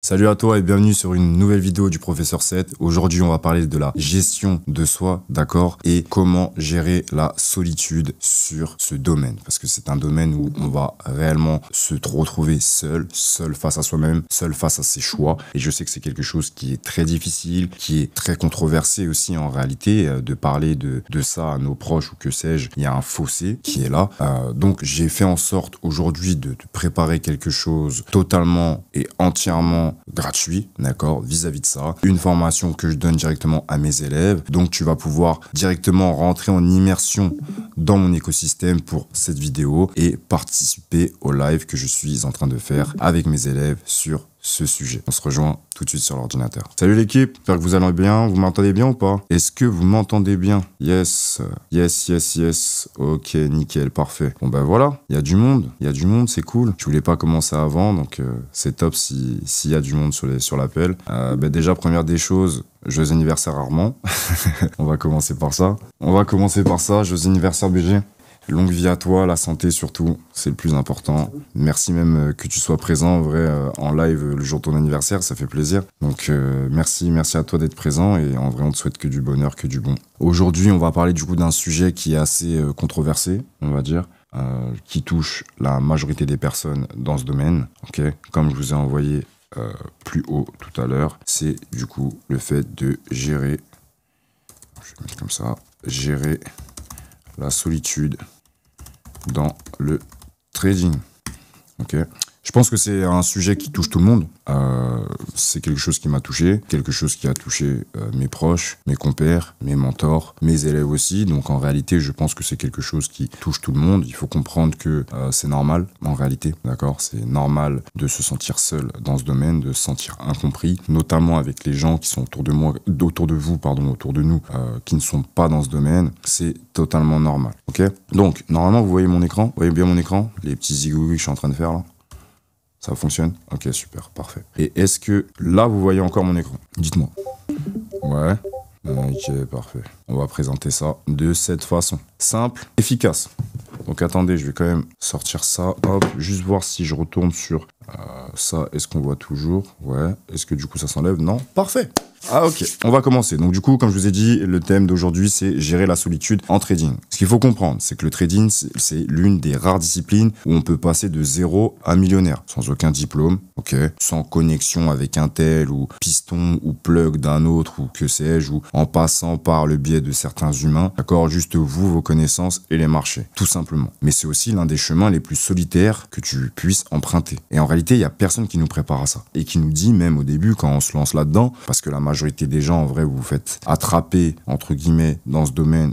Salut à toi et bienvenue sur une nouvelle vidéo du professeur 7. Aujourd'hui, on va parler de la gestion de soi, d'accord, et comment gérer la solitude sur ce domaine. Parce que c'est un domaine où on va réellement se retrouver seul face à soi-même, seul face à ses choix. Et je sais que c'est quelque chose qui est très difficile, qui est très controversé aussi en réalité. De parler de ça à nos proches ou que sais-je, il y a un fossé qui est là. Donc, j'ai fait en sorte aujourd'hui de préparer quelque chose totalement et entièrement gratuit, d'accord, vis-à-vis de ça. Une formation que je donne directement à mes élèves. Donc, tu vas pouvoir directement rentrer en immersion dans mon écosystème pour cette vidéo et participer au live que je suis en train de faire avec mes élèves sur ce sujet. On se rejoint tout de suite sur l'ordinateur. Salut l'équipe, j'espère que vous allez bien. Vous m'entendez bien ou pas? Est-ce que vous m'entendez bien? Yes, yes. Ok, nickel, parfait. Bon ben voilà, il y a du monde, c'est cool. Je voulais pas commencer avant, donc c'est top s'il y a du monde sur l'appel. Déjà, première des choses, joyeux anniversaire Armand. On va commencer par ça. Joyeux anniversaire BG. Longue vie à toi, la santé surtout, c'est le plus important. Merci même que tu sois présent en vrai en live le jour de ton anniversaire, ça fait plaisir. Donc merci à toi d'être présent et en vrai on te souhaite que du bonheur, que du bon. Aujourd'hui on va parler du coup d'un sujet qui est assez controversé, on va dire, qui touche la majorité des personnes dans ce domaine. Ok, comme je vous ai envoyé plus haut tout à l'heure, c'est du coup le fait de gérer, je vais mettre comme ça, gérer la solitude dans le trading. Ok. Je pense que c'est un sujet qui touche tout le monde. C'est quelque chose qui m'a touché, quelque chose qui a touché mes proches, mes compères, mes mentors, mes élèves aussi. Donc en réalité, je pense que c'est quelque chose qui touche tout le monde. Il faut comprendre que c'est normal en réalité, d'accord? C'est normal de se sentir seul dans ce domaine, de se sentir incompris, notamment avec les gens qui sont autour de nous, qui ne sont pas dans ce domaine. C'est totalement normal, ok? Donc normalement, vous voyez mon écran, vous voyez bien mon écran, les petits zigouilles que je suis en train de faire là. Ça fonctionne? Ok, super, parfait. Et est-ce que là, vous voyez encore mon écran? Dites-moi. Ouais. Ok, parfait. On va présenter ça de cette façon. Simple, efficace. Donc attendez, je vais quand même sortir ça. Hop, juste voir si je retourne sur ça. Est-ce qu'on voit toujours? Ouais. Est-ce que du coup ça s'enlève? Non. Parfait. Ah ok, on va commencer. Donc du coup, comme je vous ai dit, le thème d'aujourd'hui, c'est gérer la solitude en trading. Ce qu'il faut comprendre, c'est que le trading, c'est l'une des rares disciplines où on peut passer de zéro à millionnaire, sans aucun diplôme, ok, sans connexion avec un tel ou piston ou plug d'un autre ou que sais-je, ou en passant par le biais de certains humains, d'accord, juste vous, vos connaissances et les marchés, tout simplement. Mais c'est aussi l'un des chemins les plus solitaires que tu puisses emprunter. Et en réalité, il y a personne qui nous prépare à ça et qui nous dit même au début quand on se lance là-dedans, parce que la majorité des gens, en vrai, vous vous faites attraper, entre guillemets, dans ce domaine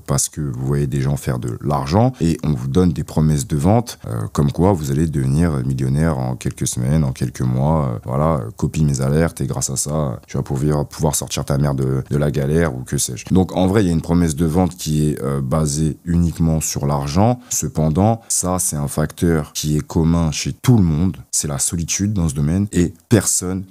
parce que vous voyez des gens faire de l'argent et on vous donne des promesses de vente comme quoi vous allez devenir millionnaire en quelques semaines, en quelques mois. Voilà, copie mes alertes et grâce à ça, tu vas pouvoir sortir ta mère de la galère ou que sais-je. Donc, en vrai, il y a une promesse de vente qui est basée uniquement sur l'argent. Cependant, ça, c'est un facteur qui est commun chez tout le monde. C'est la solitude dans ce domaine et personne,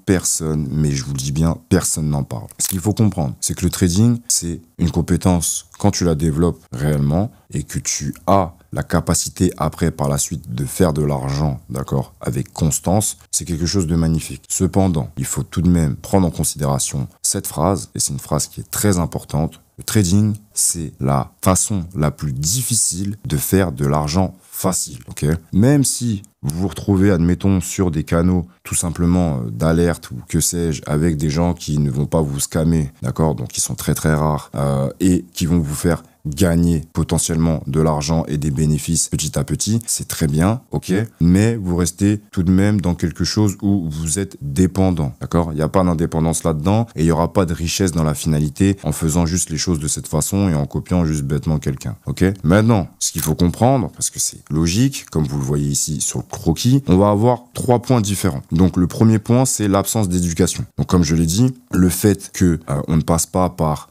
mais je vous le dis bien, personne n'en parle. Ce qu'il faut comprendre, c'est que le trading, c'est une compétence quand tu la développes réellement et que tu as la capacité après, par la suite, de faire de l'argent, d'accord, avec constance, c'est quelque chose de magnifique. Cependant, il faut tout de même prendre en considération cette phrase, et c'est une phrase qui est très importante. Le trading, c'est la façon la plus difficile de faire de l'argent facile, ok? Même si vous vous retrouvez, admettons, sur des canaux tout simplement d'alerte ou que sais-je, avec des gens qui ne vont pas vous scammer, d'accord? Donc, qui sont très très rares et qui vont vous faire gagner potentiellement de l'argent et des bénéfices petit à petit, c'est très bien, ok, mais vous restez tout de même dans quelque chose où vous êtes dépendant, d'accord? Il n'y a pas d'indépendance là-dedans et il n'y aura pas de richesse dans la finalité en faisant juste les choses de cette façon et en copiant juste bêtement quelqu'un, ok? Maintenant, ce qu'il faut comprendre, parce que c'est logique, comme vous le voyez ici sur le croquis, on va avoir 3 points différents. Donc le premier point, c'est l'absence d'éducation. Donc comme je l'ai dit, le fait que on ne passe pas par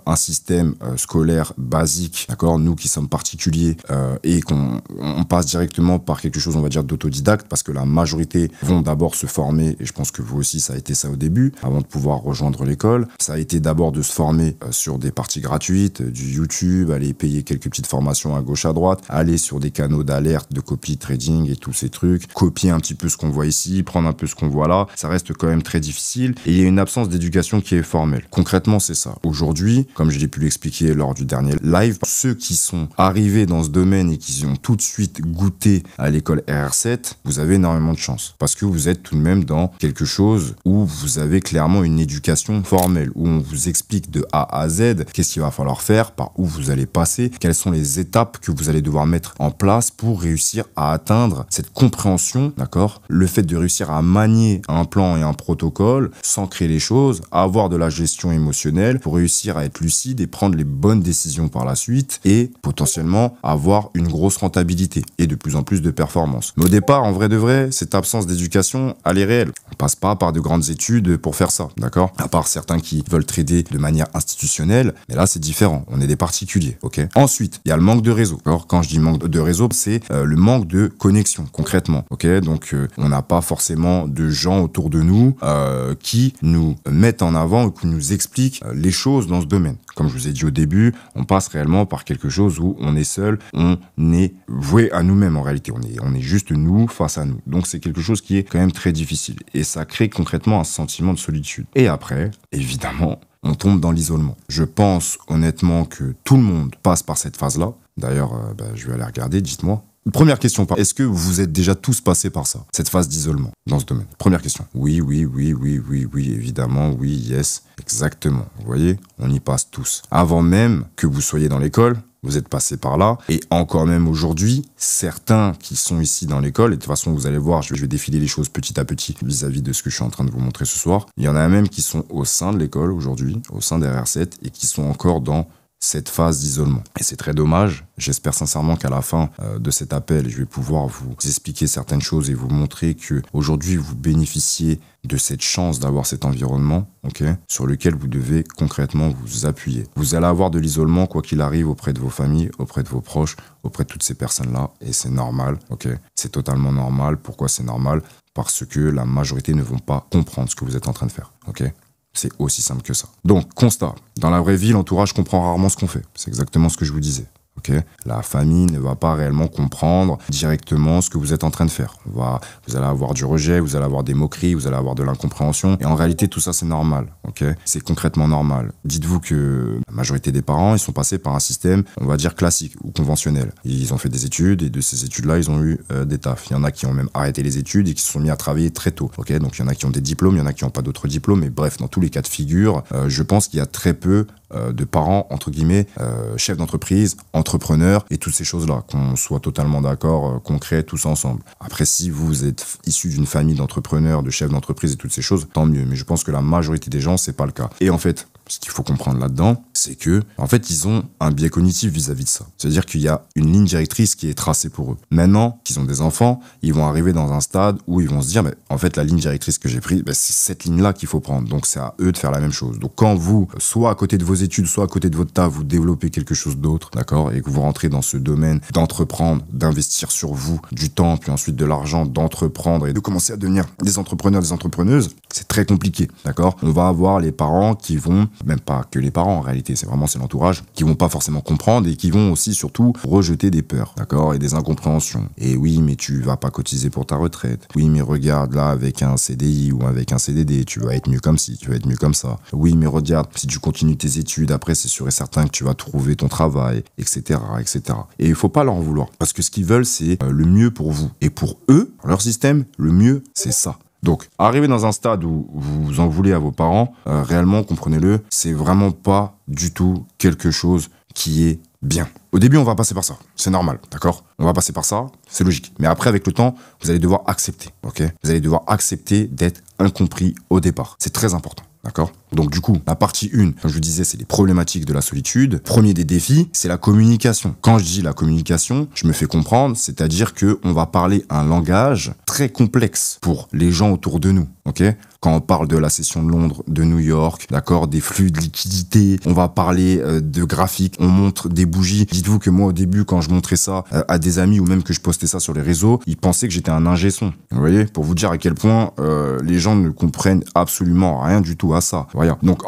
un système scolaire basique, d'accord, nous qui sommes particuliers et qu'on passe directement par quelque chose, on va dire, d'autodidacte, parce que la majorité vont d'abord se former, et je pense que vous aussi, ça a été ça au début, avant de pouvoir rejoindre l'école. Ça a été d'abord de se former sur des parties gratuites, du YouTube, aller payer quelques petites formations à gauche, à droite, aller sur des canaux d'alerte, de copy trading et tous ces trucs, copier un petit peu ce qu'on voit ici, prendre un peu ce qu'on voit là. Ça reste quand même très difficile et il y a une absence d'éducation qui est formelle. Concrètement, c'est ça. Aujourd'hui, comme je l'ai pu l'expliquer lors du dernier live, ceux qui sont arrivés dans ce domaine et qui ont tout de suite goûté à l'école RR7, vous avez énormément de chance parce que vous êtes tout de même dans quelque chose où vous avez clairement une éducation formelle, où on vous explique de A à Z qu'est-ce qu'il va falloir faire, par où vous allez passer, quelles sont les étapes que vous allez devoir mettre en place pour réussir à atteindre cette compréhension, d'accord? Le fait de réussir à manier un plan et un protocole sans créer les choses, avoir de la gestion émotionnelle pour réussir à être lucide et prendre les bonnes décisions par la suite et potentiellement avoir une grosse rentabilité et de plus en plus de performance. Mais au départ, en vrai de vrai, cette absence d'éducation, elle est réelle. On passe pas par de grandes études pour faire ça, d'accord? À part certains qui veulent trader de manière institutionnelle, mais là c'est différent, on est des particuliers, ok? Ensuite, il y a le manque de réseau. Alors quand je dis manque de réseau, c'est le manque de connexion, concrètement, ok? Donc on n'a pas forcément de gens autour de nous qui nous mettent en avant ou qui nous expliquent les choses dans ce domaine. Comme je vous ai dit au début, on passe réellement par quelque chose où on est seul, on est voué à nous-mêmes en réalité, on est juste nous face à nous. Donc c'est quelque chose qui est quand même très difficile et ça crée concrètement un sentiment de solitude. Et après, évidemment, on tombe dans l'isolement. Je pense honnêtement que tout le monde passe par cette phase-là. D'ailleurs, je vais aller regarder, dites-moi. Première question, est-ce que vous êtes déjà tous passés par ça, cette phase d'isolement dans ce domaine? Première question. Oui, évidemment, oui, yes, exactement. Vous voyez, on y passe tous. Avant même que vous soyez dans l'école, vous êtes passé par là, et encore même aujourd'hui, certains qui sont ici dans l'école, et de toute façon vous allez voir, je vais défiler les choses petit à petit vis-à-vis de ce que je suis en train de vous montrer ce soir. Il y en a même qui sont au sein de l'école aujourd'hui, au sein des RR7, et qui sont encore dans cette phase d'isolement. Et c'est très dommage. J'espère sincèrement qu'à la fin de cet appel, je vais pouvoir vous expliquer certaines choses et vous montrer que aujourd'hui vous bénéficiez de cette chance d'avoir cet environnement, ok, sur lequel vous devez concrètement vous appuyer. Vous allez avoir de l'isolement quoi qu'il arrive auprès de vos familles, auprès de vos proches, auprès de toutes ces personnes-là, et c'est normal, ok. C'est totalement normal. Pourquoi c'est normal? Parce que la majorité ne vont pas comprendre ce que vous êtes en train de faire, ok. C'est aussi simple que ça. Donc, constat. Dans la vraie vie, l'entourage comprend rarement ce qu'on fait. C'est exactement ce que je vous disais. ok. La famille ne va pas réellement comprendre directement ce que vous êtes en train de faire. Vous allez avoir du rejet, vous allez avoir des moqueries, vous allez avoir de l'incompréhension. Et en réalité, tout ça, c'est normal. Ok, c'est concrètement normal. Dites-vous que la majorité des parents, ils sont passés par un système, on va dire, classique ou conventionnel. Ils ont fait des études et de ces études-là, ils ont eu des tafs. Il y en a qui ont même arrêté les études et qui se sont mis à travailler très tôt. Ok, donc il y en a qui ont des diplômes, il y en a qui n'ont pas d'autres diplômes. Mais bref, dans tous les cas de figure, je pense qu'il y a très peu de parents, entre guillemets, chefs d'entreprise, entrepreneurs et toutes ces choses-là, qu'on soit totalement d'accord, concret, tous ensemble. Après, si vous êtes issu d'une famille d'entrepreneurs, de chefs d'entreprise et toutes ces choses, tant mieux. Mais je pense que la majorité des gens, c'est pas le cas. Et en fait, ce qu'il faut comprendre là-dedans, c'est que, en fait, ils ont un biais cognitif vis-à-vis de ça. C'est-à-dire qu'il y a une ligne directrice qui est tracée pour eux. Maintenant qu'ils ont des enfants, ils vont arriver dans un stade où ils vont se dire, en fait, la ligne directrice que j'ai prise, c'est cette ligne-là qu'il faut prendre. Donc, c'est à eux de faire la même chose. Donc, quand vous, soit à côté de vos études, soit à côté de votre taf, vous développez quelque chose d'autre, d'accord, et que vous rentrez dans ce domaine d'entreprendre, d'investir sur vous du temps, puis ensuite de l'argent, d'entreprendre et de commencer à devenir des entrepreneurs, des entrepreneuses, c'est très compliqué, d'accord. On va avoir les parents qui vont, même pas que les parents en réalité, c'est l'entourage, qui vont pas forcément comprendre et qui vont aussi surtout rejeter des peurs, d'accord, et des incompréhensions. Et oui, mais tu vas pas cotiser pour ta retraite. Oui, mais regarde là, avec un CDI ou avec un CDD, tu vas être mieux comme ci, tu vas être mieux comme ça. Oui, mais regarde, si tu continues tes études, après c'est sûr et certain que tu vas trouver ton travail, etc., etc. Et il faut pas leur en vouloir, parce que ce qu'ils veulent, c'est le mieux pour vous. Et pour eux, leur système, le mieux, c'est ça. Donc, arriver dans un stade où vous en voulez à vos parents, réellement, comprenez-le, c'est vraiment pas du tout quelque chose qui est bien. Au début, on va passer par ça. C'est normal, d'accord? On va passer par ça, c'est logique. Mais après, avec le temps, vous allez devoir accepter, ok? Vous allez devoir accepter d'être incompris au départ. C'est très important. D'accord? Donc du coup, la partie 1, comme je vous disais, c'est les problématiques de la solitude. Premier des défis, c'est la communication. Quand je dis la communication, je me fais comprendre, c'est-à-dire que on va parler un langage très complexe pour les gens autour de nous, ok? Quand on parle de la session de Londres, de New York, d'accord, des flux de liquidité, on va parler de graphiques, on montre des bougies. Dites-vous que moi, au début, quand je montrais ça à des amis ou même que je postais ça sur les réseaux, ils pensaient que j'étais un ingé son. Vous voyez, pour vous dire à quel point les gens ne comprennent absolument rien du tout à ça. Voilà. Donc,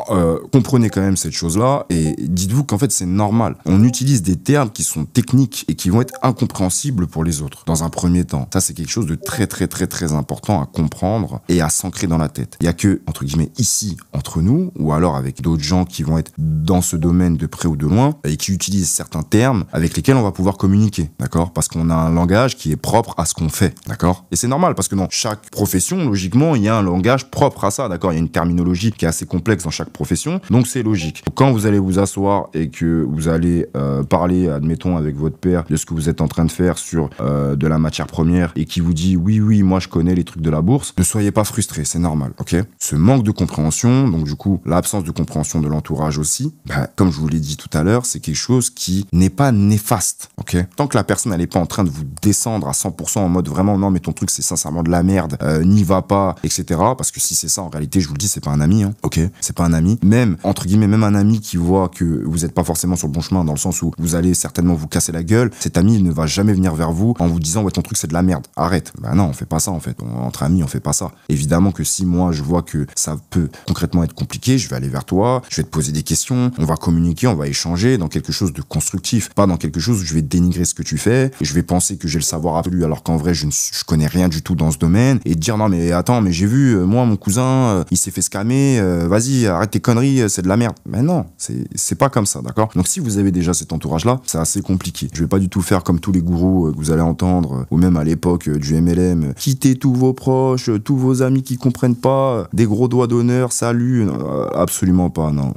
comprenez quand même cette chose-là et dites-vous qu'en fait, c'est normal. On utilise des termes qui sont techniques et qui vont être incompréhensibles pour les autres dans un premier temps. Ça, c'est quelque chose de très, très, très, très important à comprendre et à s'ancrer dans la tête. Il y a que, entre guillemets, ici, entre nous, ou alors avec d'autres gens qui vont être dans ce domaine de près ou de loin et qui utilisent certains termes avec lesquels on va pouvoir communiquer, d'accord? Parce qu'on a un langage qui est propre à ce qu'on fait, d'accord? Et c'est normal parce que dans chaque profession, logiquement, il y a un langage propre à ça, d'accord? Il y a une terminologie qui est assez complexe dans chaque profession, donc c'est logique. Quand vous allez vous asseoir et que vous allez parler, admettons, avec votre père de ce que vous êtes en train de faire sur de la matière première et qui vous dit oui, moi je connais les trucs de la bourse, ne soyez pas frustrés, c'est normal, ok? Ce manque de compréhension, donc du coup, l'absence de compréhension de l'entourage aussi, comme je vous l'ai dit tout à l'heure, c'est quelque chose qui n'est pas néfaste, ok? Tant que la personne, elle n'est pas en train de vous descendre à 100% en mode vraiment, non, mais ton truc, c'est sincèrement de la merde, n'y va pas, etc. Parce que si c'est ça, en réalité, je vous le dis, c'est pas un ami, hein, ok? C'est pas un ami. Même, entre guillemets, même un ami qui voit que vous n'êtes pas forcément sur le bon chemin, dans le sens où vous allez certainement vous casser la gueule, cet ami, il ne va jamais venir vers vous en vous disant, ouais, ton truc, c'est de la merde. Arrête. Bah non, on fait pas ça, en fait. Entre amis, on fait pas ça. Évidemment que si moi, je vois que ça peut concrètement être compliqué, je vais aller vers toi, je vais te poser des questions, on va communiquer, on va échanger dans quelque chose de constructif, pas dans quelque chose où je vais dénigrer ce que tu fais, et je vais penser que j'ai le savoir absolu alors qu'en vrai je connais rien du tout dans ce domaine, et te dire non mais attends, mais j'ai vu, moi mon cousin, il s'est fait scammer, vas-y arrête tes conneries, c'est de la merde. Mais non, c'est pas comme ça, d'accord? Donc si vous avez déjà cet entourage là, c'est assez compliqué. Je vais pas du tout faire comme tous les gourous que vous allez entendre, ou même à l'époque du MLM, quittez tous vos proches, tous vos amis qui comprennent pas, des gros doigts d'honneur, salut, absolument pas, non.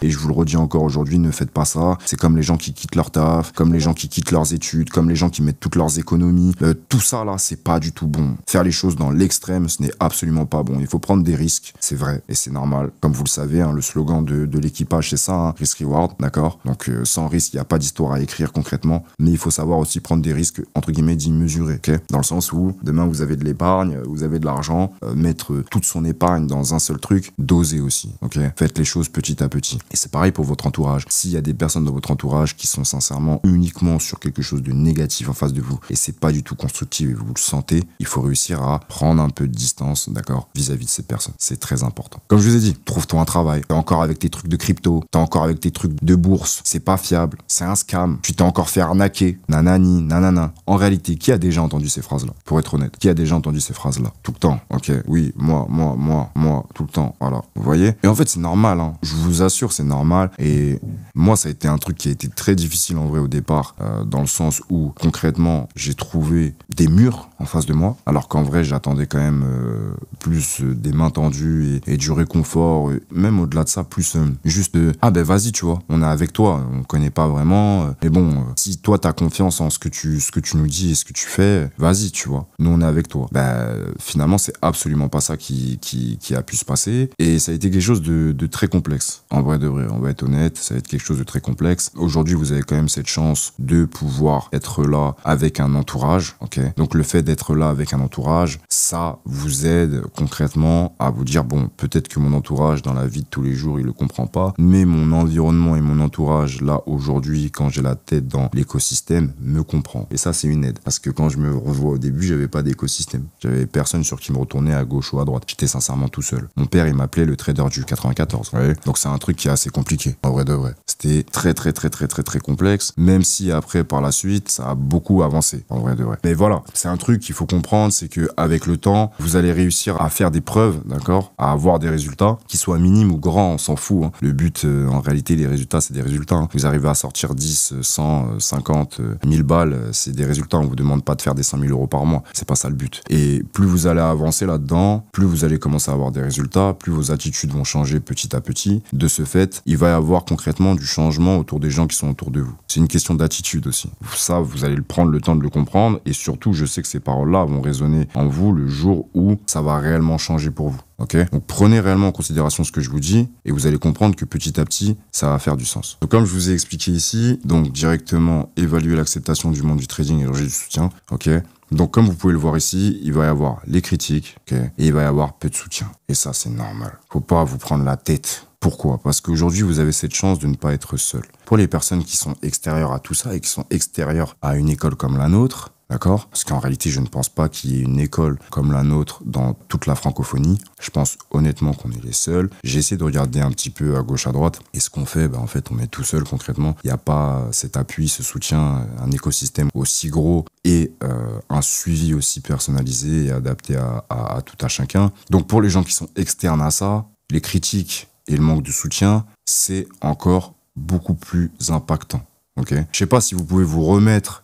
Et je vous le redis encore aujourd'hui, ne faites pas ça. C'est comme les gens qui quittent leur taf, comme les gens qui quittent leurs études, comme les gens qui mettent toutes leurs économies. Tout ça là, c'est pas du tout bon. Faire les choses dans l'extrême, ce n'est absolument pas bon. Il faut prendre des risques, c'est vrai, et c'est normal. Comme vous le savez, hein, le slogan de l'équipage, c'est ça, hein, risk reward, d'accord? Donc sans risque, il n'y a pas d'histoire à écrire concrètement, mais il faut savoir aussi prendre des risques, entre guillemets, dits mesurés, ok? Dans le sens où, demain, vous avez de l'épargne, vous avez de l'argent, mettre toute son épargne dans un seul truc, doser aussi, ok? Faites les choses petit à petit. Et c'est pareil pour votre entourage. S'il y a des personnes dans votre entourage qui sont sincèrement uniquement sur quelque chose de négatif en face de vous, et c'est pas du tout constructif et vous le sentez, il faut réussir à prendre un peu de distance, d'accord, vis-à-vis de ces personnes. C'est très important. Comme je vous ai dit, trouve-toi un travail. T'es encore avec tes trucs de crypto, t'es encore avec tes trucs de bourse, c'est pas fiable, c'est un scam, tu t'es encore fait arnaquer, nanani, nanana. En réalité, qui a déjà entendu ces phrases-là? Pour être honnête, qui a déjà entendu ces phrases-là? Tout le temps, ok, oui, moi, tout le temps, voilà, vous voyez? Et en fait, c'est normal, hein. Je vous assure, c'est normal. Et moi, ça a été un truc qui a été très difficile en vrai au départ, dans le sens où, concrètement, j'ai trouvé des murs en face de moi, alors qu'en vrai, j'attendais quand même plus des mains tendues et du réconfort, et même au-delà de ça, plus juste ah ben vas-y, tu vois, on est avec toi, on connaît pas vraiment, mais bon, si toi t'as confiance en ce que tu nous dis et ce que tu fais, vas-y, tu vois, nous on est avec toi. Finalement, c'est absolument pas ça qui a pu se passer, et ça a été quelque chose de très complexe. En vrai de vrai, on va être honnête, ça va être quelque chose de très complexe. Aujourd'hui, vous avez quand même cette chance de pouvoir être là avec un entourage, ok? Donc le fait d'être là avec un entourage, ça vous aide concrètement à vous dire, bon, peut-être que mon entourage dans la vie de tous les jours, il le comprend pas, mais mon environnement et mon entourage, là, aujourd'hui, quand j'ai la tête dans l'écosystème, me comprend. Et ça, c'est une aide. Parce que quand je me revois au début, j'avais pas d'écosystème. J'avais personne sur qui me retourner à gauche ou à droite. J'étais sincèrement tout seul. Mon père, il m'appelait le trader du 94. Ouais. Donc c'est un truc qui est assez compliqué, en vrai de vrai. C'était très complexe, même si après, par la suite, ça a beaucoup avancé, en vrai de vrai. Mais voilà, c'est un truc qu'il faut comprendre, c'est que avec le temps, vous allez réussir à faire des preuves, d'accord, à avoir des résultats, qu'ils soient minimes ou grands, on s'en fout, hein. Le but, en réalité, les résultats, c'est des résultats, hein. Vous arrivez à sortir 10, 100, 50, 1000 balles, c'est des résultats. On vous demande pas de faire des 100 000 euros par mois. C'est pas ça le but. Et plus vous allez avancer là-dedans, plus vous allez commencer à avoir des résultats, plus vos attitudes vont changer petit à petit. De ce fait, il va y avoir concrètement du changement autour des gens qui sont autour de vous. C'est une question d'attitude aussi. Ça, vous allez prendre le temps de le comprendre, et surtout, je sais que ces paroles-là vont résonner en vous le jour où ça va réellement changer pour vous. Ok? Donc prenez réellement en considération ce que je vous dis, et vous allez comprendre que petit à petit, ça va faire du sens. Donc comme je vous ai expliqué ici, donc directement évaluer l'acceptation du monde du trading et le rejet du soutien. Ok? Donc, comme vous pouvez le voir ici, il va y avoir les critiques, ok, et il va y avoir peu de soutien. Et ça, c'est normal. Faut pas vous prendre la tête. Pourquoi? Parce qu'aujourd'hui, vous avez cette chance de ne pas être seul. Pour les personnes qui sont extérieures à tout ça et qui sont extérieures à une école comme la nôtre, d'accord? Parce qu'en réalité, je ne pense pas qu'il y ait une école comme la nôtre dans toute la francophonie. Je pense honnêtement qu'on est les seuls. J'ai essayé de regarder un petit peu à gauche, à droite. Et ce qu'on fait, en fait, on est tout seul concrètement. Il n'y a pas cet appui, ce soutien, un écosystème aussi gros et un suivi aussi personnalisé et adapté à tout à chacun. Donc pour les gens qui sont externes à ça, les critiques et le manque de soutien, c'est encore beaucoup plus impactant. Ok? Je sais pas si vous pouvez vous remettre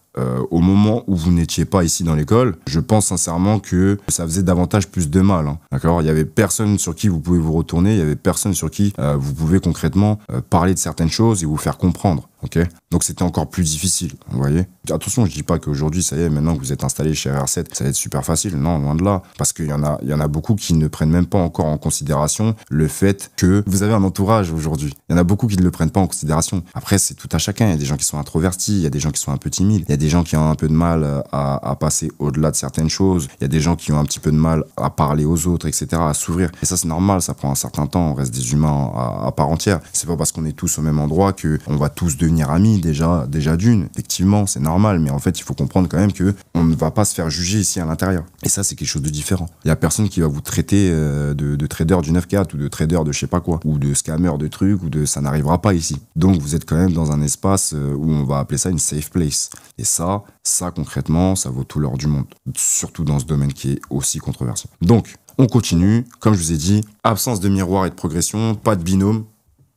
au moment où vous n'étiez pas ici dans l'école. Je pense sincèrement que ça faisait davantage plus de mal. Hein. D'accord? Il y avait personne sur qui vous pouvez vous retourner, il y avait personne sur qui vous pouvez concrètement parler de certaines choses et vous faire comprendre. Ok? Donc c'était encore plus difficile, vous voyez. Attention, je dis pas qu'aujourd'hui, ça y est, maintenant que vous êtes installé chez R7, ça va être super facile. Non, loin de là. Parce qu'il y en a beaucoup qui ne prennent même pas encore en considération le fait que vous avez un entourage aujourd'hui. Il y en a beaucoup qui ne le prennent pas en considération. Après, c'est tout à chacun. Il y a des gens qui sont introvertis, il y a des gens qui sont un peu timides, il y a des gens qui ont un peu de mal à passer au-delà de certaines choses, il y a des gens qui ont un petit peu de mal à parler aux autres, etc., à s'ouvrir. Et ça, c'est normal, ça prend un certain temps, on reste des humains à part entière. C'est pas parce qu'on est tous au même endroit qu'on va tous devenir amis déjà d'une. Effectivement, c'est normal, mais en fait, il faut comprendre quand même que on ne va pas se faire juger ici à l'intérieur. Et ça, c'est quelque chose de différent. Il y a personne qui va vous traiter de trader du 9-4 ou de trader de je sais pas quoi, ou de scammer de trucs, ou de ça n'arrivera pas ici. Donc, vous êtes quand même dans un espace où on va appeler ça une safe place. Et ça concrètement, ça vaut tout l'or du monde. Surtout dans ce domaine qui est aussi controversé. Donc, on continue. Comme je vous ai dit, absence de miroir et de progression, pas de binôme.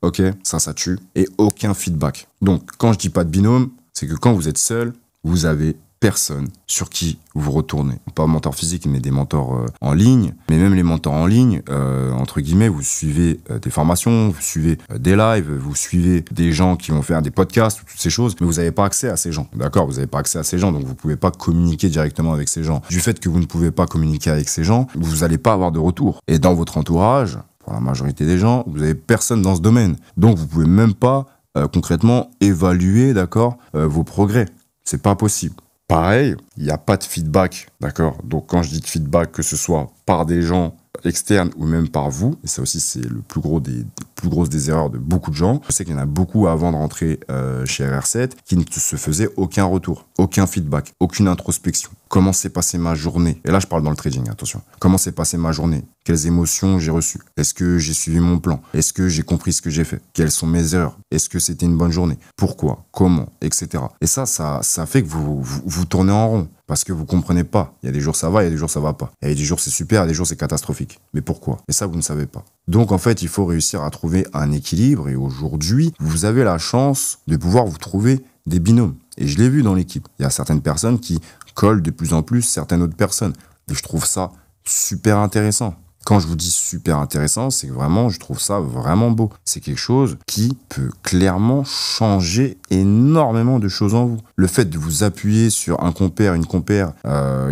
Ok, ça tue. Et aucun feedback. Donc, quand je dis pas de binôme, c'est que quand vous êtes seul, vous avez personne sur qui vous retournez. Pas mentor physique, mais des mentors en ligne. Mais même les mentors en ligne, entre guillemets, vous suivez des formations, vous suivez des lives, vous suivez des gens qui vont faire des podcasts, toutes ces choses, mais vous n'avez pas accès à ces gens. D'accord? Vous n'avez pas accès à ces gens, donc vous ne pouvez pas communiquer directement avec ces gens. Du fait que vous ne pouvez pas communiquer avec ces gens, vous n'allez pas avoir de retour. Et dans votre entourage, pour la majorité des gens, vous n'avez personne dans ce domaine. Donc, vous pouvez même pas concrètement évaluer, d'accord, vos progrès. C'est pas possible. Pareil, il n'y a pas de feedback, d'accord. Donc, quand je dis de feedback, que ce soit par des gens externes ou même par vous, et ça aussi, c'est le plus grosses des erreurs de beaucoup de gens. Je sais qu'il y en a beaucoup avant de rentrer chez RR7 qui ne se faisaient aucun retour, aucun feedback, aucune introspection. Comment s'est passée ma journée? Et là, je parle dans le trading, attention. Comment s'est passée ma journée? Quelles émotions j'ai reçues? Est-ce que j'ai suivi mon plan? Est-ce que j'ai compris ce que j'ai fait? Quelles sont mes erreurs? Est-ce que c'était une bonne journée? Pourquoi? Comment? Etc. Et ça fait que vous tournez en rond. Parce que vous comprenez pas. Il y a des jours ça va, il y a des jours ça va pas. Il y a des jours c'est super, il y a des jours c'est catastrophique. Mais pourquoi? Et ça, vous ne savez pas. Donc en fait, il faut réussir à trouver un équilibre. Et aujourd'hui, vous avez la chance de pouvoir vous trouver des binômes. Et je l'ai vu dans l'équipe. Il y a certaines personnes qui collent de plus en plus certaines autres personnes. Et je trouve ça super intéressant. Quand je vous dis super intéressant, c'est que vraiment, je trouve ça vraiment beau. C'est quelque chose qui peut clairement changer énormément de choses en vous. Le fait de vous appuyer sur un compère, une compère,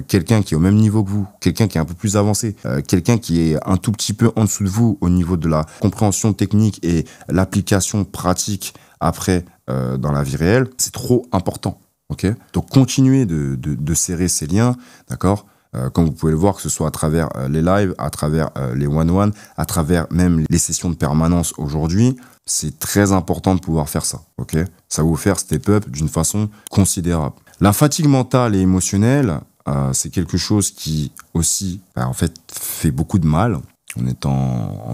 quelqu'un qui est au même niveau que vous, quelqu'un qui est un peu plus avancé, quelqu'un qui est un tout petit peu en dessous de vous au niveau de la compréhension technique et l'application pratique après dans la vie réelle, c'est trop important. Okay? Donc, continuez de serrer ces liens, d'accord ? Comme vous pouvez le voir, que ce soit à travers les lives, à travers les one-one, à travers même les sessions de permanence aujourd'hui, c'est très important de pouvoir faire ça. Ok, ça va vous faire step up d'une façon considérable. La fatigue mentale et émotionnelle, c'est quelque chose qui aussi, en fait, fait beaucoup de mal, en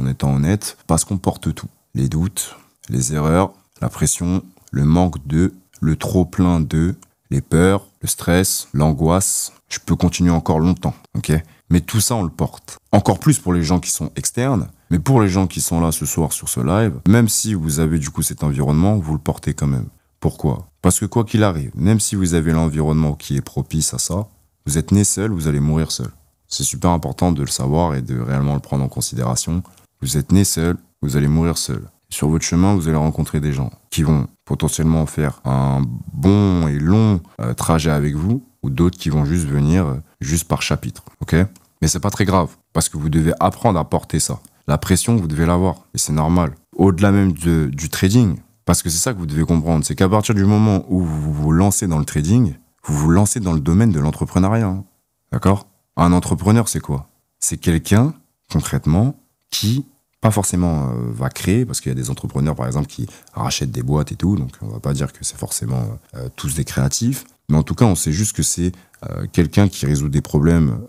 étant honnête, parce qu'on porte tout. Les doutes, les erreurs, la pression, le manque de, le trop-plein de, les peurs, le stress, l'angoisse. Je peux continuer encore longtemps, ok? Mais tout ça, on le porte. Encore plus pour les gens qui sont externes, mais pour les gens qui sont là ce soir sur ce live, même si vous avez du coup cet environnement, vous le portez quand même. Pourquoi? Parce que quoi qu'il arrive, même si vous avez l'environnement qui est propice à ça, vous êtes né seul, vous allez mourir seul. C'est super important de le savoir et de réellement le prendre en considération. Vous êtes né seul, vous allez mourir seul. Sur votre chemin, vous allez rencontrer des gens qui vont potentiellement faire un bon et long trajet avec vous, ou d'autres qui vont juste venir juste par chapitre, ok? Mais c'est pas très grave, parce que vous devez apprendre à porter ça. La pression, vous devez l'avoir, et c'est normal. Au-delà même du trading, parce que c'est ça que vous devez comprendre, c'est qu'à partir du moment où vous vous lancez dans le trading, vous vous lancez dans le domaine de l'entrepreneuriat. D'accord? Un entrepreneur, c'est quoi? C'est quelqu'un, concrètement, qui, pas forcément va créer, parce qu'il y a des entrepreneurs, par exemple, qui rachètent des boîtes et tout, donc on va pas dire que c'est forcément tous des créatifs, mais en tout cas, on sait juste que c'est quelqu'un qui résout des problèmes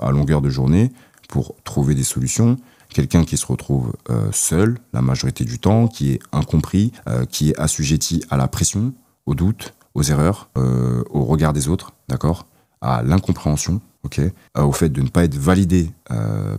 à longueur de journée pour trouver des solutions, quelqu'un qui se retrouve seul la majorité du temps, qui est incompris, qui est assujetti à la pression, au doute, aux erreurs, au regard des autres, d'accord, à l'incompréhension, ok, au fait de ne pas être validé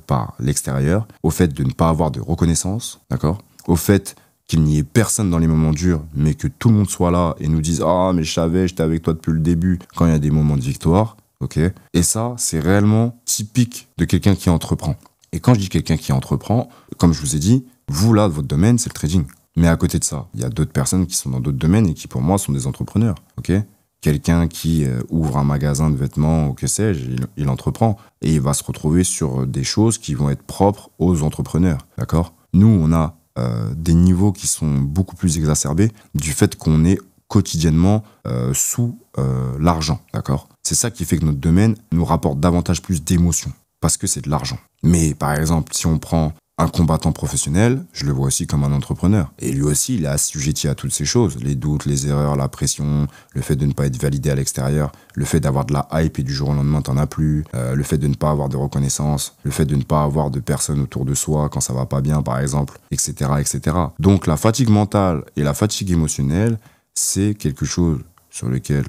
par l'extérieur, au fait de ne pas avoir de reconnaissance, d'accord, au fait qu'il n'y ait personne dans les moments durs, mais que tout le monde soit là et nous dise « Ah, mais je savais, j'étais avec toi depuis le début » quand il y a des moments de victoire, ok. Et ça, c'est réellement typique de quelqu'un qui entreprend. Et quand je dis quelqu'un qui entreprend, comme je vous ai dit, vous là, votre domaine, c'est le trading. Mais à côté de ça, il y a d'autres personnes qui sont dans d'autres domaines et qui, pour moi, sont des entrepreneurs, ok. Quelqu'un qui ouvre un magasin de vêtements ou que sais-je, il entreprend et il va se retrouver sur des choses qui vont être propres aux entrepreneurs, d'accord. Nous, on a des niveaux qui sont beaucoup plus exacerbés du fait qu'on est quotidiennement sous l'argent, d'accord. C'est ça qui fait que notre domaine nous rapporte davantage plus d'émotions, parce que c'est de l'argent. Mais par exemple, si on prend un combattant professionnel, je le vois aussi comme un entrepreneur. Et lui aussi, il est assujetti à toutes ces choses. Les doutes, les erreurs, la pression, le fait de ne pas être validé à l'extérieur, le fait d'avoir de la hype et du jour au lendemain, t'en as plus, le fait de ne pas avoir de reconnaissance, le fait de ne pas avoir de personnes autour de soi quand ça va pas bien, par exemple, etc., etc. Donc la fatigue mentale et la fatigue émotionnelle, c'est quelque chose sur lequel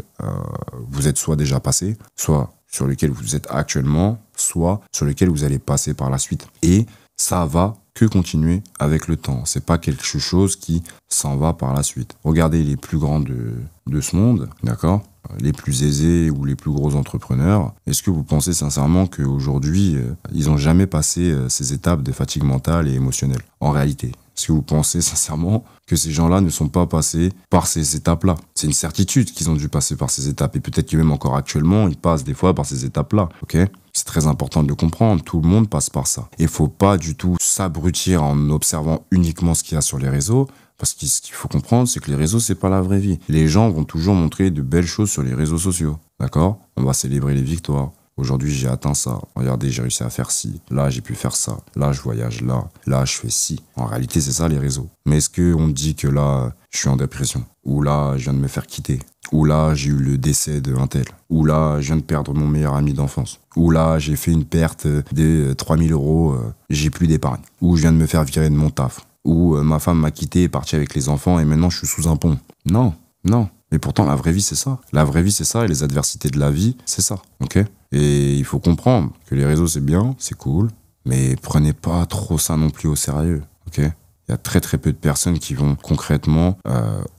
vous êtes soit déjà passé, soit sur lequel vous êtes actuellement, soit sur lequel vous allez passer par la suite. Et ça va que continuer avec le temps. C'est pas quelque chose qui s'en va par la suite. Regardez les plus grands de ce monde, d'accord ? Les plus aisés ou les plus gros entrepreneurs. Est-ce que vous pensez sincèrement qu'aujourd'hui, ils n'ont jamais passé ces étapes de fatigue mentale et émotionnelle ? En réalité, est-ce que vous pensez sincèrement que ces gens-là ne sont pas passés par ces étapes-là ? C'est une certitude qu'ils ont dû passer par ces étapes. Et peut-être que même encore actuellement, ils passent des fois par ces étapes-là, ok ? C'est très important de le comprendre, tout le monde passe par ça. Il ne faut pas du tout s'abrutir en observant uniquement ce qu'il y a sur les réseaux, parce que ce qu'il faut comprendre, c'est que les réseaux, c'est pas la vraie vie. Les gens vont toujours montrer de belles choses sur les réseaux sociaux, d'accord ? On va célébrer les victoires. Aujourd'hui, j'ai atteint ça. Regardez, j'ai réussi à faire ci. Là, j'ai pu faire ça. Là, je voyage là. Là, je fais ci. En réalité, c'est ça les réseaux. Mais est-ce qu'on dit que là, je suis en dépression ? Ou là, je viens de me faire quitter ? Ou là, j'ai eu le décès d'un tel ? Ou là, je viens de perdre mon meilleur ami d'enfance ? Ou là, j'ai fait une perte de 3 000 €, j'ai plus d'épargne ? Ou je viens de me faire virer de mon taf ? Ou ma femme m'a quitté, est partie avec les enfants et maintenant je suis sous un pont ? Non, non. Mais pourtant, la vraie vie, c'est ça. La vraie vie, c'est ça, et les adversités de la vie, c'est ça, ok ? Et il faut comprendre que les réseaux, c'est bien, c'est cool, mais prenez pas trop ça non plus au sérieux, ok ? Il y a très très peu de personnes qui vont concrètement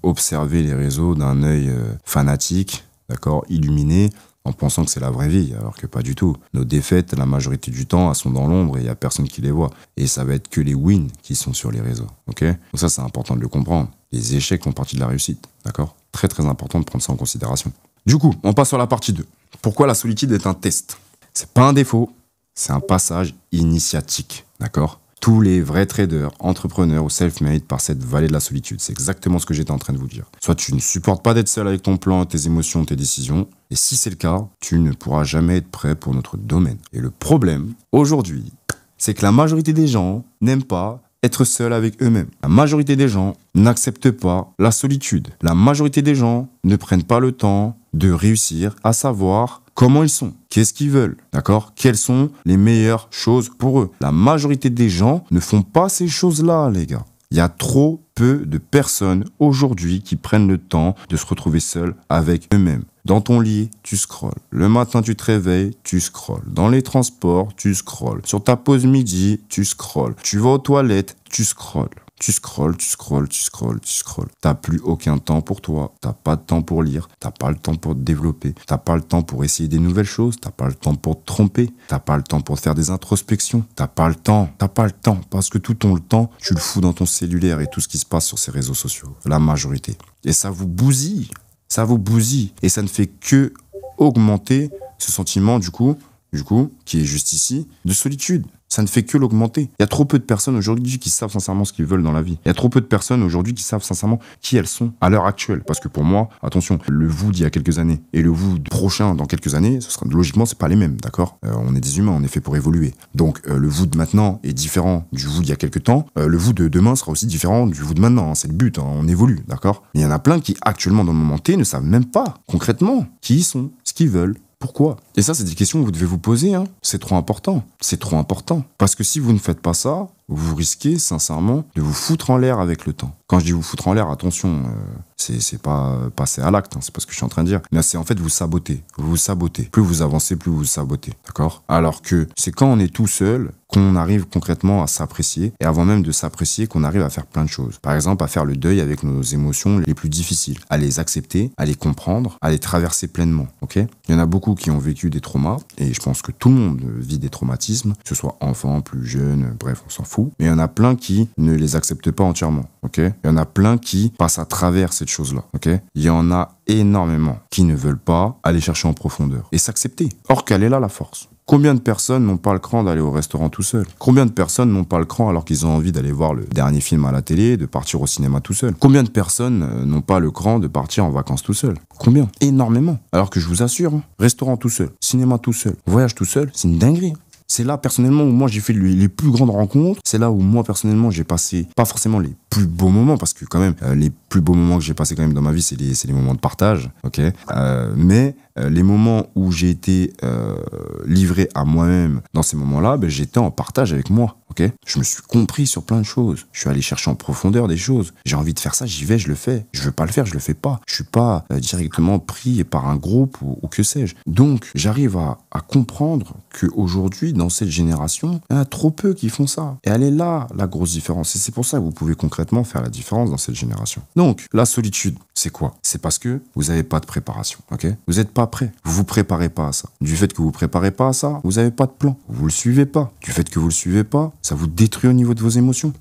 observer les réseaux d'un œil fanatique, d'accord, illuminé, en pensant que c'est la vraie vie, alors que pas du tout. Nos défaites, la majorité du temps, elles sont dans l'ombre et il y a personne qui les voit. Et ça va être que les wins qui sont sur les réseaux, ok ? Donc ça, c'est important de le comprendre. Les échecs font partie de la réussite, d'accord ? Très très important de prendre ça en considération. Du coup, on passe sur la partie 2. Pourquoi la solitude est un test ? C'est pas un défaut, c'est un passage initiatique, d'accord ? Tous les vrais traders, entrepreneurs ou self-made par cette vallée de la solitude. C'est exactement ce que j'étais en train de vous dire. Soit tu ne supportes pas d'être seul avec ton plan, tes émotions, tes décisions. Et si c'est le cas, tu ne pourras jamais être prêt pour notre domaine. Et le problème, aujourd'hui, c'est que la majorité des gens n'aiment pas être seuls avec eux-mêmes. La majorité des gens n'acceptent pas la solitude. La majorité des gens ne prennent pas le temps de réussir à savoir comment ils sont, qu'est-ce qu'ils veulent, d'accord ? Quelles sont les meilleures choses pour eux ? La majorité des gens ne font pas ces choses-là, les gars. Il y a trop peu de personnes aujourd'hui qui prennent le temps de se retrouver seuls avec eux-mêmes. Dans ton lit, tu scrolles. Le matin, tu te réveilles, tu scrolles. Dans les transports, tu scrolles. Sur ta pause midi, tu scrolles. Tu vas aux toilettes, tu scrolles. Tu scrolles, tu scrolles, tu scrolles, tu scrolles. T'as plus aucun temps pour toi. T'as pas de temps pour lire. T'as pas le temps pour te développer. T'as pas le temps pour essayer des nouvelles choses. T'as pas le temps pour te tromper. T'as pas le temps pour te faire des introspections. T'as pas le temps. T'as pas le temps. Parce que tout ton temps, tu le fous dans ton cellulaire et tout ce qui se passe sur ces réseaux sociaux. La majorité. Et ça vous bousille. Ça vous bousille. Et ça ne fait que augmenter ce sentiment, du coup, du coup, qui est juste ici, de solitude. Ça ne fait que l'augmenter. Il y a trop peu de personnes aujourd'hui qui savent sincèrement ce qu'ils veulent dans la vie. Il y a trop peu de personnes aujourd'hui qui savent sincèrement qui elles sont à l'heure actuelle. Parce que pour moi, attention, le vous d'il y a quelques années et le vous prochain dans quelques années, ce sera logiquement, c'est pas les mêmes, d'accord? On est des humains, on est fait pour évoluer. Donc le vous de maintenant est différent du vous d'il y a quelques temps. Le vous de demain sera aussi différent du vous de maintenant. Hein. C'est le but, hein. On évolue, d'accord? Mais il y en a plein qui actuellement dans le moment T ne savent même pas concrètement qui ils sont, ce qu'ils veulent. Pourquoi? Et ça, c'est des questions que vous devez vous poser. Hein. C'est trop important. C'est trop important. Parce que si vous ne faites pas ça, vous risquez sincèrement de vous foutre en l'air avec le temps. Quand je dis vous foutre en l'air, attention, c'est pas passer à l'acte, hein, c'est pas ce que je suis en train de dire. Mais c'est en fait vous saboter. Vous vous sabotez. Plus vous avancez, plus vous vous sabotez. D'accord? Alors que c'est quand on est tout seul qu'on arrive concrètement à s'apprécier, et avant même de s'apprécier, qu'on arrive à faire plein de choses. Par exemple, à faire le deuil avec nos émotions les plus difficiles, à les accepter, à les comprendre, à les traverser pleinement. Ok? Il y en a beaucoup qui ont vécu des traumas, et je pense que tout le monde vit des traumatismes, que ce soit enfant, plus jeune, bref, on s'en fout. Mais il y en a plein qui ne les acceptent pas entièrement. Ok? Il y en a plein qui passent à travers cette chose-là. Ok? Il y en a énormément qui ne veulent pas aller chercher en profondeur et s'accepter. Or, quelle est là la force? Combien de personnes n'ont pas le cran d'aller au restaurant tout seul? Combien de personnes n'ont pas le cran alors qu'ils ont envie d'aller voir le dernier film à la télé, de partir au cinéma tout seul? Combien de personnes n'ont pas le cran de partir en vacances tout seul? Combien? Énormément. Alors que je vous assure, hein, restaurant tout seul, cinéma tout seul, voyage tout seul, c'est une dinguerie. C'est là, personnellement, où moi, j'ai fait les plus grandes rencontres. C'est là où moi, personnellement, j'ai passé, pas forcément les plus beaux moments, parce que quand même, les plus beaux moments que j'ai passés quand même dans ma vie, c'est les moments de partage, ok? Mais les moments où j'ai été livré à moi-même dans ces moments-là, ben, j'étais en partage avec moi, ok? Je me suis compris sur plein de choses. Je suis allé chercher en profondeur des choses. J'ai envie de faire ça, j'y vais, je le fais. Je veux pas le faire, je le fais pas. Je suis pas directement pris par un groupe ou que sais-je. Donc, j'arrive à comprendre qu'aujourd'hui, dans cette génération, il y en a trop peu qui font ça. Et elle est là, la grosse différence. Et c'est pour ça que vous pouvez concrètement faire la différence dans cette génération. Donc, la solitude, c'est quoi? C'est parce que vous n'avez pas de préparation, ok? Vous n'êtes pas prêt. Vous vous préparez pas à ça. Du fait que vous préparez pas à ça, vous n'avez pas de plan. Vous le suivez pas. Du fait que vous le suivez pas, ça vous détruit au niveau de vos émotions.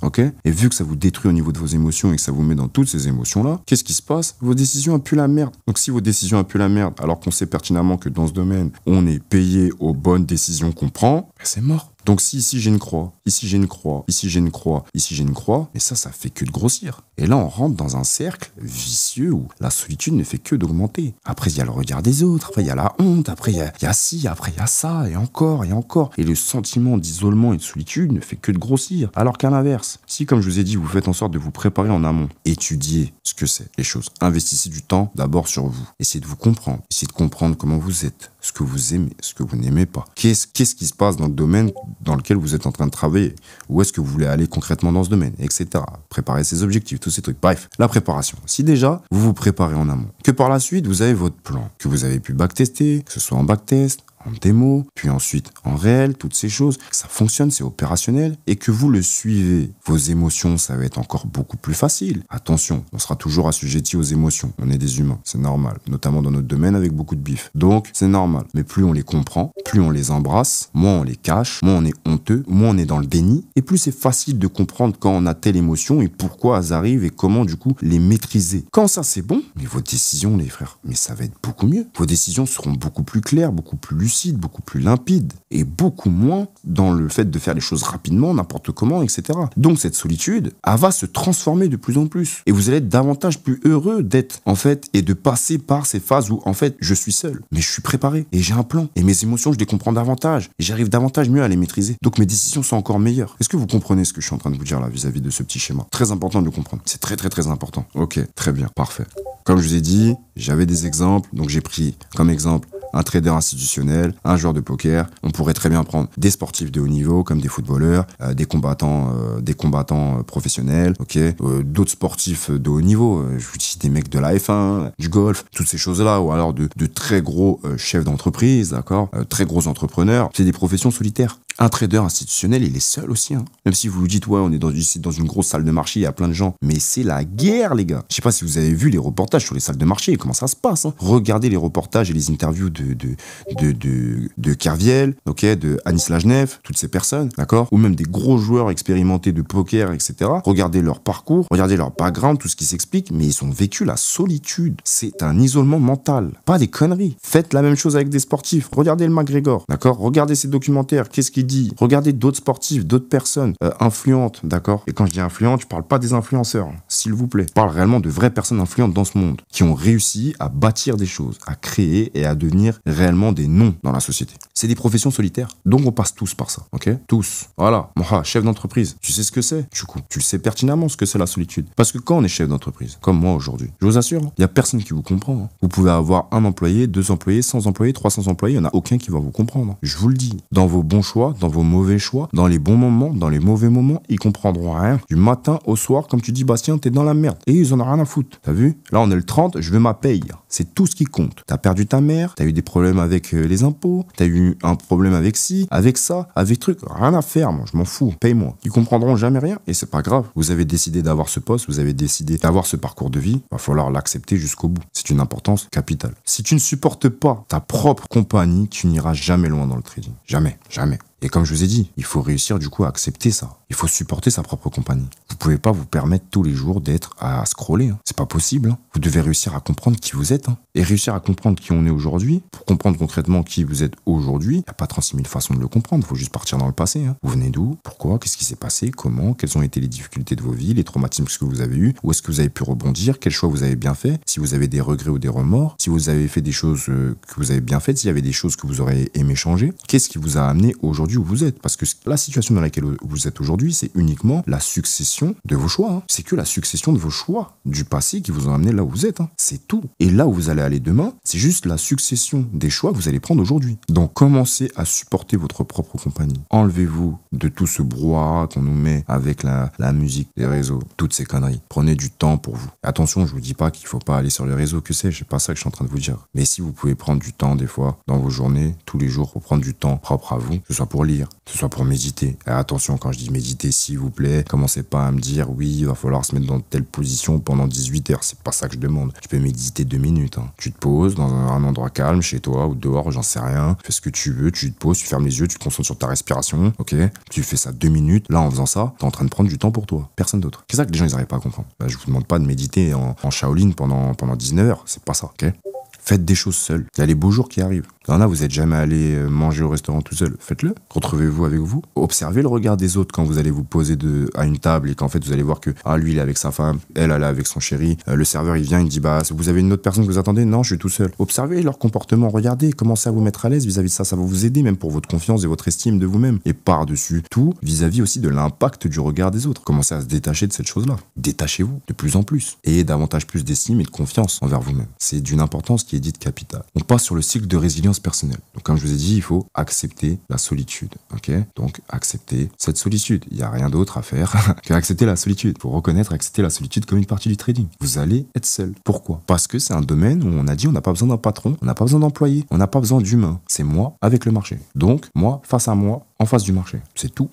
Ok? Et vu que ça vous détruit au niveau de vos émotions et que ça vous met dans toutes ces émotions-là, qu'est-ce qui se passe? Vos décisions puent la merde. Donc si vos décisions puent la merde, alors qu'on sait pertinemment que dans ce domaine, on est payé aux bonnes décisions qu'on prend, ben c'est mort. Donc si ici j'ai une croix, ici j'ai une croix, ici j'ai une croix, ici j'ai une croix, mais ça fait que de grossir. Et là on rentre dans un cercle vicieux où la solitude ne fait que d'augmenter. Après il y a le regard des autres, après il y a la honte, après il y a ci, après il y a ça, et encore, et encore. Et le sentiment d'isolement et de solitude ne fait que de grossir. Alors qu'à l'inverse, si comme je vous ai dit, vous faites en sorte de vous préparer en amont, étudiez ce que c'est, les choses, investissez du temps d'abord sur vous, essayez de vous comprendre, essayez de comprendre comment vous êtes, ce que vous aimez, ce que vous n'aimez pas. Qu'est-ce qui se passe dans le domaine dans lequel vous êtes en train de travailler? Où est-ce que vous voulez aller concrètement dans ce domaine, etc. Préparer ses objectifs, tous ces trucs. Bref, la préparation. Si déjà, vous vous préparez en amont, que par la suite, vous avez votre plan, que vous avez pu backtester, que ce soit en backtest, en démo, puis ensuite en réel, toutes ces choses, que ça fonctionne, c'est opérationnel, et que vous le suivez, vos émotions, ça va être encore beaucoup plus facile. Attention, on sera toujours assujetti aux émotions, on est des humains, c'est normal, notamment dans notre domaine avec beaucoup de bif. Donc, c'est normal, mais plus on les comprend, plus on les embrasse, moins on les cache, moins on est honteux, moins on est dans le déni, et plus c'est facile de comprendre quand on a telle émotion et pourquoi elles arrivent et comment du coup les maîtriser. Quand ça c'est bon, mais vos décisions les frères, mais ça va être beaucoup mieux. Vos décisions seront beaucoup plus claires, beaucoup plus lucides, beaucoup plus limpide et beaucoup moins dans le fait de faire les choses rapidement, n'importe comment, etc. Donc cette solitude, elle va se transformer de plus en plus et vous allez être davantage plus heureux d'être en fait et de passer par ces phases où en fait je suis seul, mais je suis préparé et j'ai un plan et mes émotions je les comprends davantage et j'arrive davantage mieux à les maîtriser. Donc mes décisions sont encore meilleures. Est-ce que vous comprenez ce que je suis en train de vous dire là vis-à-vis de ce petit schéma? Très important de le comprendre. C'est très très très important. Ok, très bien, parfait. Comme je vous ai dit, j'avais des exemples, donc j'ai pris comme exemple un trader institutionnel, un joueur de poker. On pourrait très bien prendre des sportifs de haut niveau, comme des footballeurs, des combattants professionnels, ok, d'autres sportifs de haut niveau. Je vous dis des mecs de la F1, du golf, toutes ces choses-là, ou alors de très gros chefs d'entreprise, d'accord, très gros entrepreneurs. C'est des professions solitaires. Un trader institutionnel, il est seul aussi. Hein. Même si vous vous dites, ouais, on est dans une grosse salle de marché, il y a plein de gens. Mais c'est la guerre, les gars. Je sais pas si vous avez vu les reportages sur les salles de marché, comment ça se passe. Hein. Regardez les reportages et les interviews de Kerviel, ok, de Anis Lajnef, toutes ces personnes, d'accord, ou même des gros joueurs expérimentés de poker, etc. Regardez leur parcours, regardez leur background, tout ce qui s'explique, mais ils ont vécu la solitude. C'est un isolement mental, pas des conneries. Faites la même chose avec des sportifs. Regardez le McGregor, d'accord. Regardez ses documentaires, qu'est-ce qu'il dit. Regardez d'autres sportifs, d'autres personnes influentes, d'accord. Et quand je dis influentes, je parle pas des influenceurs, hein, s'il vous plaît. Je parle réellement de vraies personnes influentes dans ce monde, qui ont réussi à bâtir des choses, à créer et à devenir réellement des noms dans la société. C'est des professions solitaires, donc on passe tous par ça, ok. Tous. Voilà. Moi, chef d'entreprise, tu sais ce que c'est. Du coup, tu le sais pertinemment ce que c'est la solitude. Parce que quand on est chef d'entreprise, comme moi aujourd'hui, je vous assure, il y a personne qui vous comprend. Hein. Vous pouvez avoir un employé, 2 employés, 100 employés, 300 employés, il n'y en a aucun qui va vous comprendre. Je vous le dis. Dans vos bons choix, dans vos mauvais choix, dans les bons moments, dans les mauvais moments, ils comprendront rien. Du matin au soir, comme tu dis, Bastien, t'es dans la merde. Et ils en ont rien à foutre. T'as vu? Là, on est le 30, je veux ma paye. C'est tout ce qui compte. T'as perdu ta mère, t'as eu des problèmes avec les impôts, t'as eu un problème avec ci, avec ça, avec truc. Rien à faire, moi, je m'en fous. Paye-moi. Ils comprendront jamais rien et c'est pas grave. Vous avez décidé d'avoir ce poste, vous avez décidé d'avoir ce parcours de vie, va falloir l'accepter jusqu'au bout. C'est une importance capitale. Si tu ne supportes pas ta propre compagnie, tu n'iras jamais loin dans le trading. Jamais, jamais. Et comme je vous ai dit, il faut réussir du coup à accepter ça. Il faut supporter sa propre compagnie. Vous pouvez pas vous permettre tous les jours d'être à scroller. Hein. C'est pas possible. Hein. Vous devez réussir à comprendre qui vous êtes. Hein. Et réussir à comprendre qui on est aujourd'hui. Pour comprendre concrètement qui vous êtes aujourd'hui, il n'y a pas 36 000 façons de le comprendre. Il faut juste partir dans le passé. Hein. Vous venez d'où? Pourquoi? Qu'est-ce qui s'est passé? Comment? Quelles ont été les difficultés de vos vies? Les traumatismes que vous avez eus? Où est-ce que vous avez pu rebondir? Quels choix vous avez bien fait? Si vous avez des regrets ou des remords? Si vous avez fait des choses que vous avez bien faites? S'il y avait des choses que vous auriez aimé changer? Qu'est-ce qui vous a amené aujourd'hui où vous êtes? Parce que la situation dans laquelle vous êtes aujourd'hui, c'est uniquement la succession de vos choix. Hein. C'est que la succession de vos choix du passé qui vous ont amené là où vous êtes. Hein. C'est tout. Et là où vous allez aller demain, c'est juste la succession des choix que vous allez prendre aujourd'hui. Donc, commencez à supporter votre propre compagnie. Enlevez-vous de tout ce brouhaha qu'on nous met avec la musique, les réseaux, toutes ces conneries. Prenez du temps pour vous. Attention, je vous dis pas qu'il faut pas aller sur les réseaux, que sais-je, c'est pas ça que je suis en train de vous dire. Mais si vous pouvez prendre du temps, des fois, dans vos journées, tous les jours, pour prendre du temps propre à vous, que ce soit pour lire, que ce soit pour méditer. Et attention, quand je dis méditer, s'il vous plaît, commencez pas à me dire, oui, il va falloir se mettre dans telle position pendant 18 heures. C'est pas ça que je demande. Tu peux méditer 2 minutes. Hein. Tu te poses dans un endroit calme, chez toi ou dehors, j'en sais rien. Tu fais ce que tu veux, tu te poses, tu fermes les yeux, tu te concentres sur ta respiration, ok? Tu fais ça 2 minutes. Là, en faisant ça, t'es en train de prendre du temps pour toi. Personne d'autre. C'est ça que les gens, ils n'arrivent pas à comprendre. Bah, je vous demande pas de méditer en Shaolin pendant 19 heures. C'est pas ça, ok? Faites des choses seuls. Il y a les beaux jours qui arrivent. Il y en a, vous n'êtes jamais allé manger au restaurant tout seul. Faites-le. Retrouvez-vous avec vous. Observez le regard des autres quand vous allez vous poser à une table et qu'en fait, vous allez voir que lui, il est avec sa femme, elle est avec son chéri. Le serveur, il vient, il dit, bah, vous avez une autre personne que vous attendez? Non, je suis tout seul. Observez leur comportement. Regardez. Commencez à vous mettre à l'aise vis-à-vis de ça. Ça va vous aider même pour votre confiance et votre estime de vous-même. Et par-dessus tout, vis-à-vis aussi de l'impact du regard des autres. Commencez à se détacher de cette chose-là. Détachez-vous de plus en plus. Ayez davantage plus d'estime et de confiance envers vous-même. C'est d'une importance qui est dite capitale. On passe sur le cycle de résilience personnelle. Donc, comme je vous ai dit, il faut accepter la solitude. Ok? Donc, accepter cette solitude. Il n'y a rien d'autre à faire qu'accepter la solitude. Il faut reconnaître et accepter la solitude comme une partie du trading. Vous allez être seul. Pourquoi? Parce que c'est un domaine où on a dit on n'a pas besoin d'un patron, on n'a pas besoin d'employé, on n'a pas besoin d'humain. C'est moi avec le marché. Donc, moi face à moi en face du marché. C'est tout.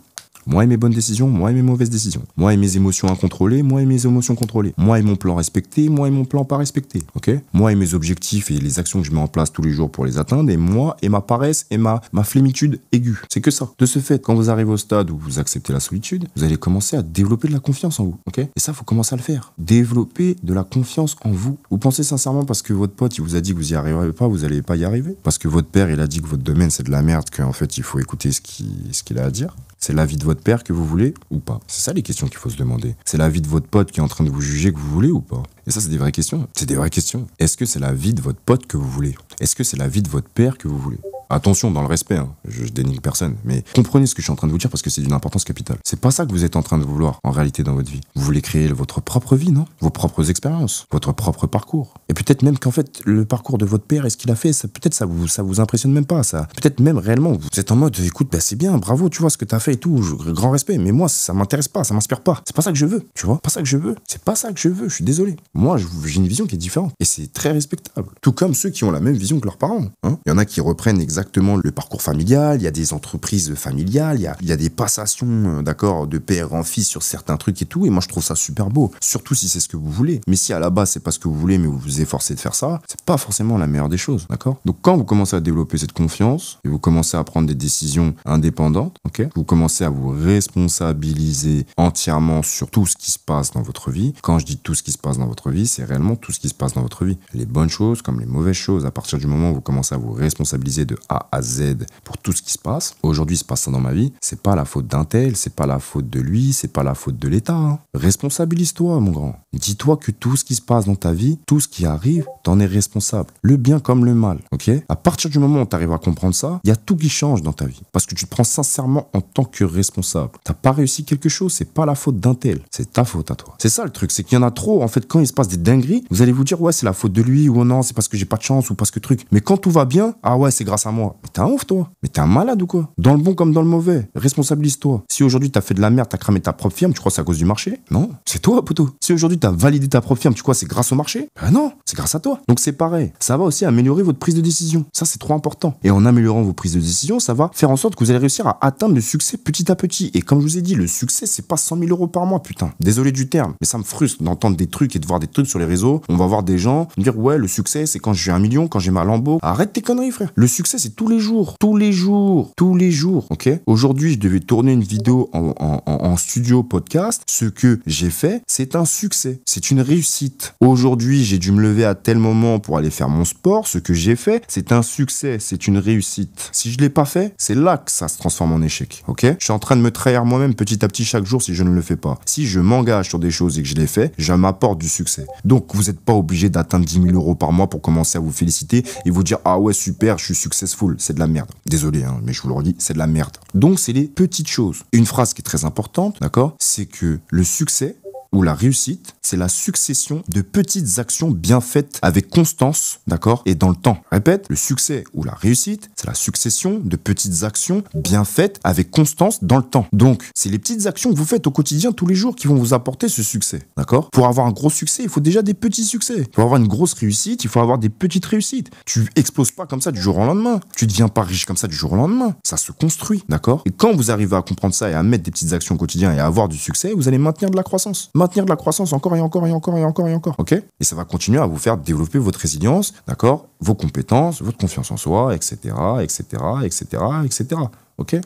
Moi et mes bonnes décisions, moi et mes mauvaises décisions. Moi et mes émotions incontrôlées, moi et mes émotions contrôlées. Moi et mon plan respecté, moi et mon plan pas respecté. Ok? Moi et mes objectifs et les actions que je mets en place tous les jours pour les atteindre. Et moi et ma paresse et ma flémitude aiguë. C'est que ça. De ce fait, quand vous arrivez au stade où vous acceptez la solitude, vous allez commencer à développer de la confiance en vous. Ok? Et ça, faut commencer à le faire. Développer de la confiance en vous. Vous pensez sincèrement parce que votre pote, il vous a dit que vous y arriverez pas, vous n'allez pas y arriver? Parce que votre père, il a dit que votre domaine, c'est de la merde, qu'en fait, il faut écouter ce qu'il a à dire? C'est l'avis de votre père que vous voulez ou pas? C'est ça les questions qu'il faut se demander. C'est l'avis de votre pote qui est en train de vous juger que vous voulez ou pas? Et ça, c'est des vraies questions. C'est des vraies questions. Est-ce que c'est l'avis de votre pote que vous voulez? Est-ce que c'est l'avis de votre père que vous voulez? Attention, dans le respect, hein. Je dénigre personne, mais comprenez ce que je suis en train de vous dire parce que c'est d'une importance capitale. C'est pas ça que vous êtes en train de vouloir en réalité dans votre vie. Vous voulez créer votre propre vie, non? Vos propres expériences, votre propre parcours. Et peut-être même qu'en fait, le parcours de votre père et ce qu'il a fait, peut-être ça vous impressionne même pas, ça. Peut-être même réellement, vous êtes en mode, écoute, bah, c'est bien, bravo, tu vois ce que t'as fait et tout, grand respect, mais moi, ça m'intéresse pas, ça m'inspire pas. C'est pas ça que je veux, tu vois? Pas ça que je veux. C'est pas ça que je veux, je suis désolé. Moi, j'ai une vision qui est différente et c'est très respectable. Tout comme ceux qui ont la même vision que leurs parents, hein. Il y en a qui reprennent exactement exactement le parcours familial, il y a des entreprises familiales, il y a des passations, d'accord, de père en fils sur certains trucs et tout. Et moi, je trouve ça super beau. Surtout si c'est ce que vous voulez. Mais si à la base, c'est pas ce que vous voulez, mais vous vous efforcez de faire ça, c'est pas forcément la meilleure des choses, d'accord? Donc, quand vous commencez à développer cette confiance et vous commencez à prendre des décisions indépendantes, ok? Vous commencez à vous responsabiliser entièrement sur tout ce qui se passe dans votre vie. Quand je dis tout ce qui se passe dans votre vie, c'est réellement tout ce qui se passe dans votre vie. Les bonnes choses comme les mauvaises choses. À partir du moment où vous commencez à vous responsabiliser de A à Z pour tout ce qui se passe. Aujourd'hui, il se passe ça dans ma vie. C'est pas la faute d'un tel, c'est pas la faute de lui, c'est pas la faute de l'État. Hein. Responsabilise-toi, mon grand. Dis-toi que tout ce qui se passe dans ta vie, tout ce qui arrive, t'en es responsable. Le bien comme le mal, ok? À partir du moment où t'arrives à comprendre ça, il y a tout qui change dans ta vie. Parce que tu te prends sincèrement en tant que responsable. T'as pas réussi quelque chose, c'est pas la faute d'un tel. C'est ta faute à toi. C'est ça le truc, c'est qu'il y en a trop. En fait, quand il se passe des dingueries, vous allez vous dire, ouais, c'est la faute de lui, ou non, c'est parce que j'ai pas de chance, ou parce que truc. Mais quand tout va bien, ah ouais, c'est grâce à moi. Mais t'es un ouf, toi. Mais t'es un malade ou quoi? Dans le bon comme dans le mauvais. Responsabilise-toi. Si aujourd'hui t'as fait de la merde, t'as cramé ta propre firme, tu crois que c'est à cause du marché? Non. C'est toi, poteau. Si aujourd'hui t'as validé ta propre firme, tu crois que c'est grâce au marché? Ben non, c'est grâce à toi. Donc c'est pareil. Ça va aussi améliorer votre prise de décision. Ça, c'est trop important. Et en améliorant vos prises de décision, ça va faire en sorte que vous allez réussir à atteindre le succès petit à petit. Et comme je vous ai dit, le succès, c'est pas 100 000 euros par mois, putain. Désolé du terme, mais ça me frustre d'entendre des trucs et de voir des trucs sur les réseaux. On va voir des gens me dire, ouais, le succès, c'est quand j'ai 1 million, quand j'ai ma Lambo. Arrête tes conneries, frère. Le succès, c'est tous les jours. Tous les jours. Tous les jours. Ok? Aujourd'hui, je devais tourner une vidéo en studio podcast. Ce que j'ai fait, c'est un succès. C'est une réussite. Aujourd'hui, j'ai dû me lever à tel moment pour aller faire mon sport. Ce que j'ai fait, c'est un succès. C'est une réussite. Si je l'ai pas fait, c'est là que ça se transforme en échec. Ok? Je suis en train de me trahir moi-même petit à petit chaque jour si je ne le fais pas. Si je m'engage sur des choses et que je les fais, je m'apporte du succès. Donc, vous n'êtes pas obligé d'atteindre 10 000 euros par mois pour commencer à vous féliciter et vous dire, ah ouais, super, je suis successful. C'est de la merde. Désolé, hein, mais je vous le redis, c'est de la merde. Donc, c'est les petites choses. Une phrase qui est très importante, d'accord? C'est que le succès ou la réussite, c'est la succession de petites actions bien faites avec constance, d'accord, et dans le temps. Répète, le succès ou la réussite, c'est la succession de petites actions bien faites avec constance dans le temps. Donc, c'est les petites actions que vous faites au quotidien tous les jours qui vont vous apporter ce succès, d'accord? Pour avoir un gros succès, il faut déjà des petits succès. Pour avoir une grosse réussite, il faut avoir des petites réussites. Tu exploses pas comme ça du jour au lendemain. Tu deviens pas riche comme ça du jour au lendemain. Ça se construit, d'accord? Et quand vous arrivez à comprendre ça et à mettre des petites actions au quotidien et à avoir du succès, vous allez maintenir de la croissance. Maintenir de la croissance encore et encore et encore et encore et encore, ok? Et ça va continuer à vous faire développer votre résilience, d'accord? Vos compétences, votre confiance en soi, etc., etc., etc., etc., ok?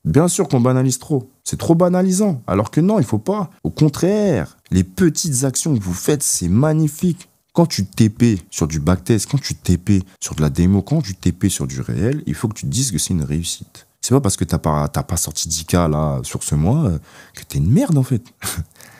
Bien sûr qu'on banalise trop. C'est trop banalisant. Alors que non, il faut pas. Au contraire, les petites actions que vous faites, c'est magnifique. Quand tu TP sur du backtest, quand tu TP sur de la démo, quand tu TP sur du réel, il faut que tu te dises que c'est une réussite. C'est pas parce que t'as pas sorti 10K là sur ce mois que t'es une merde en fait.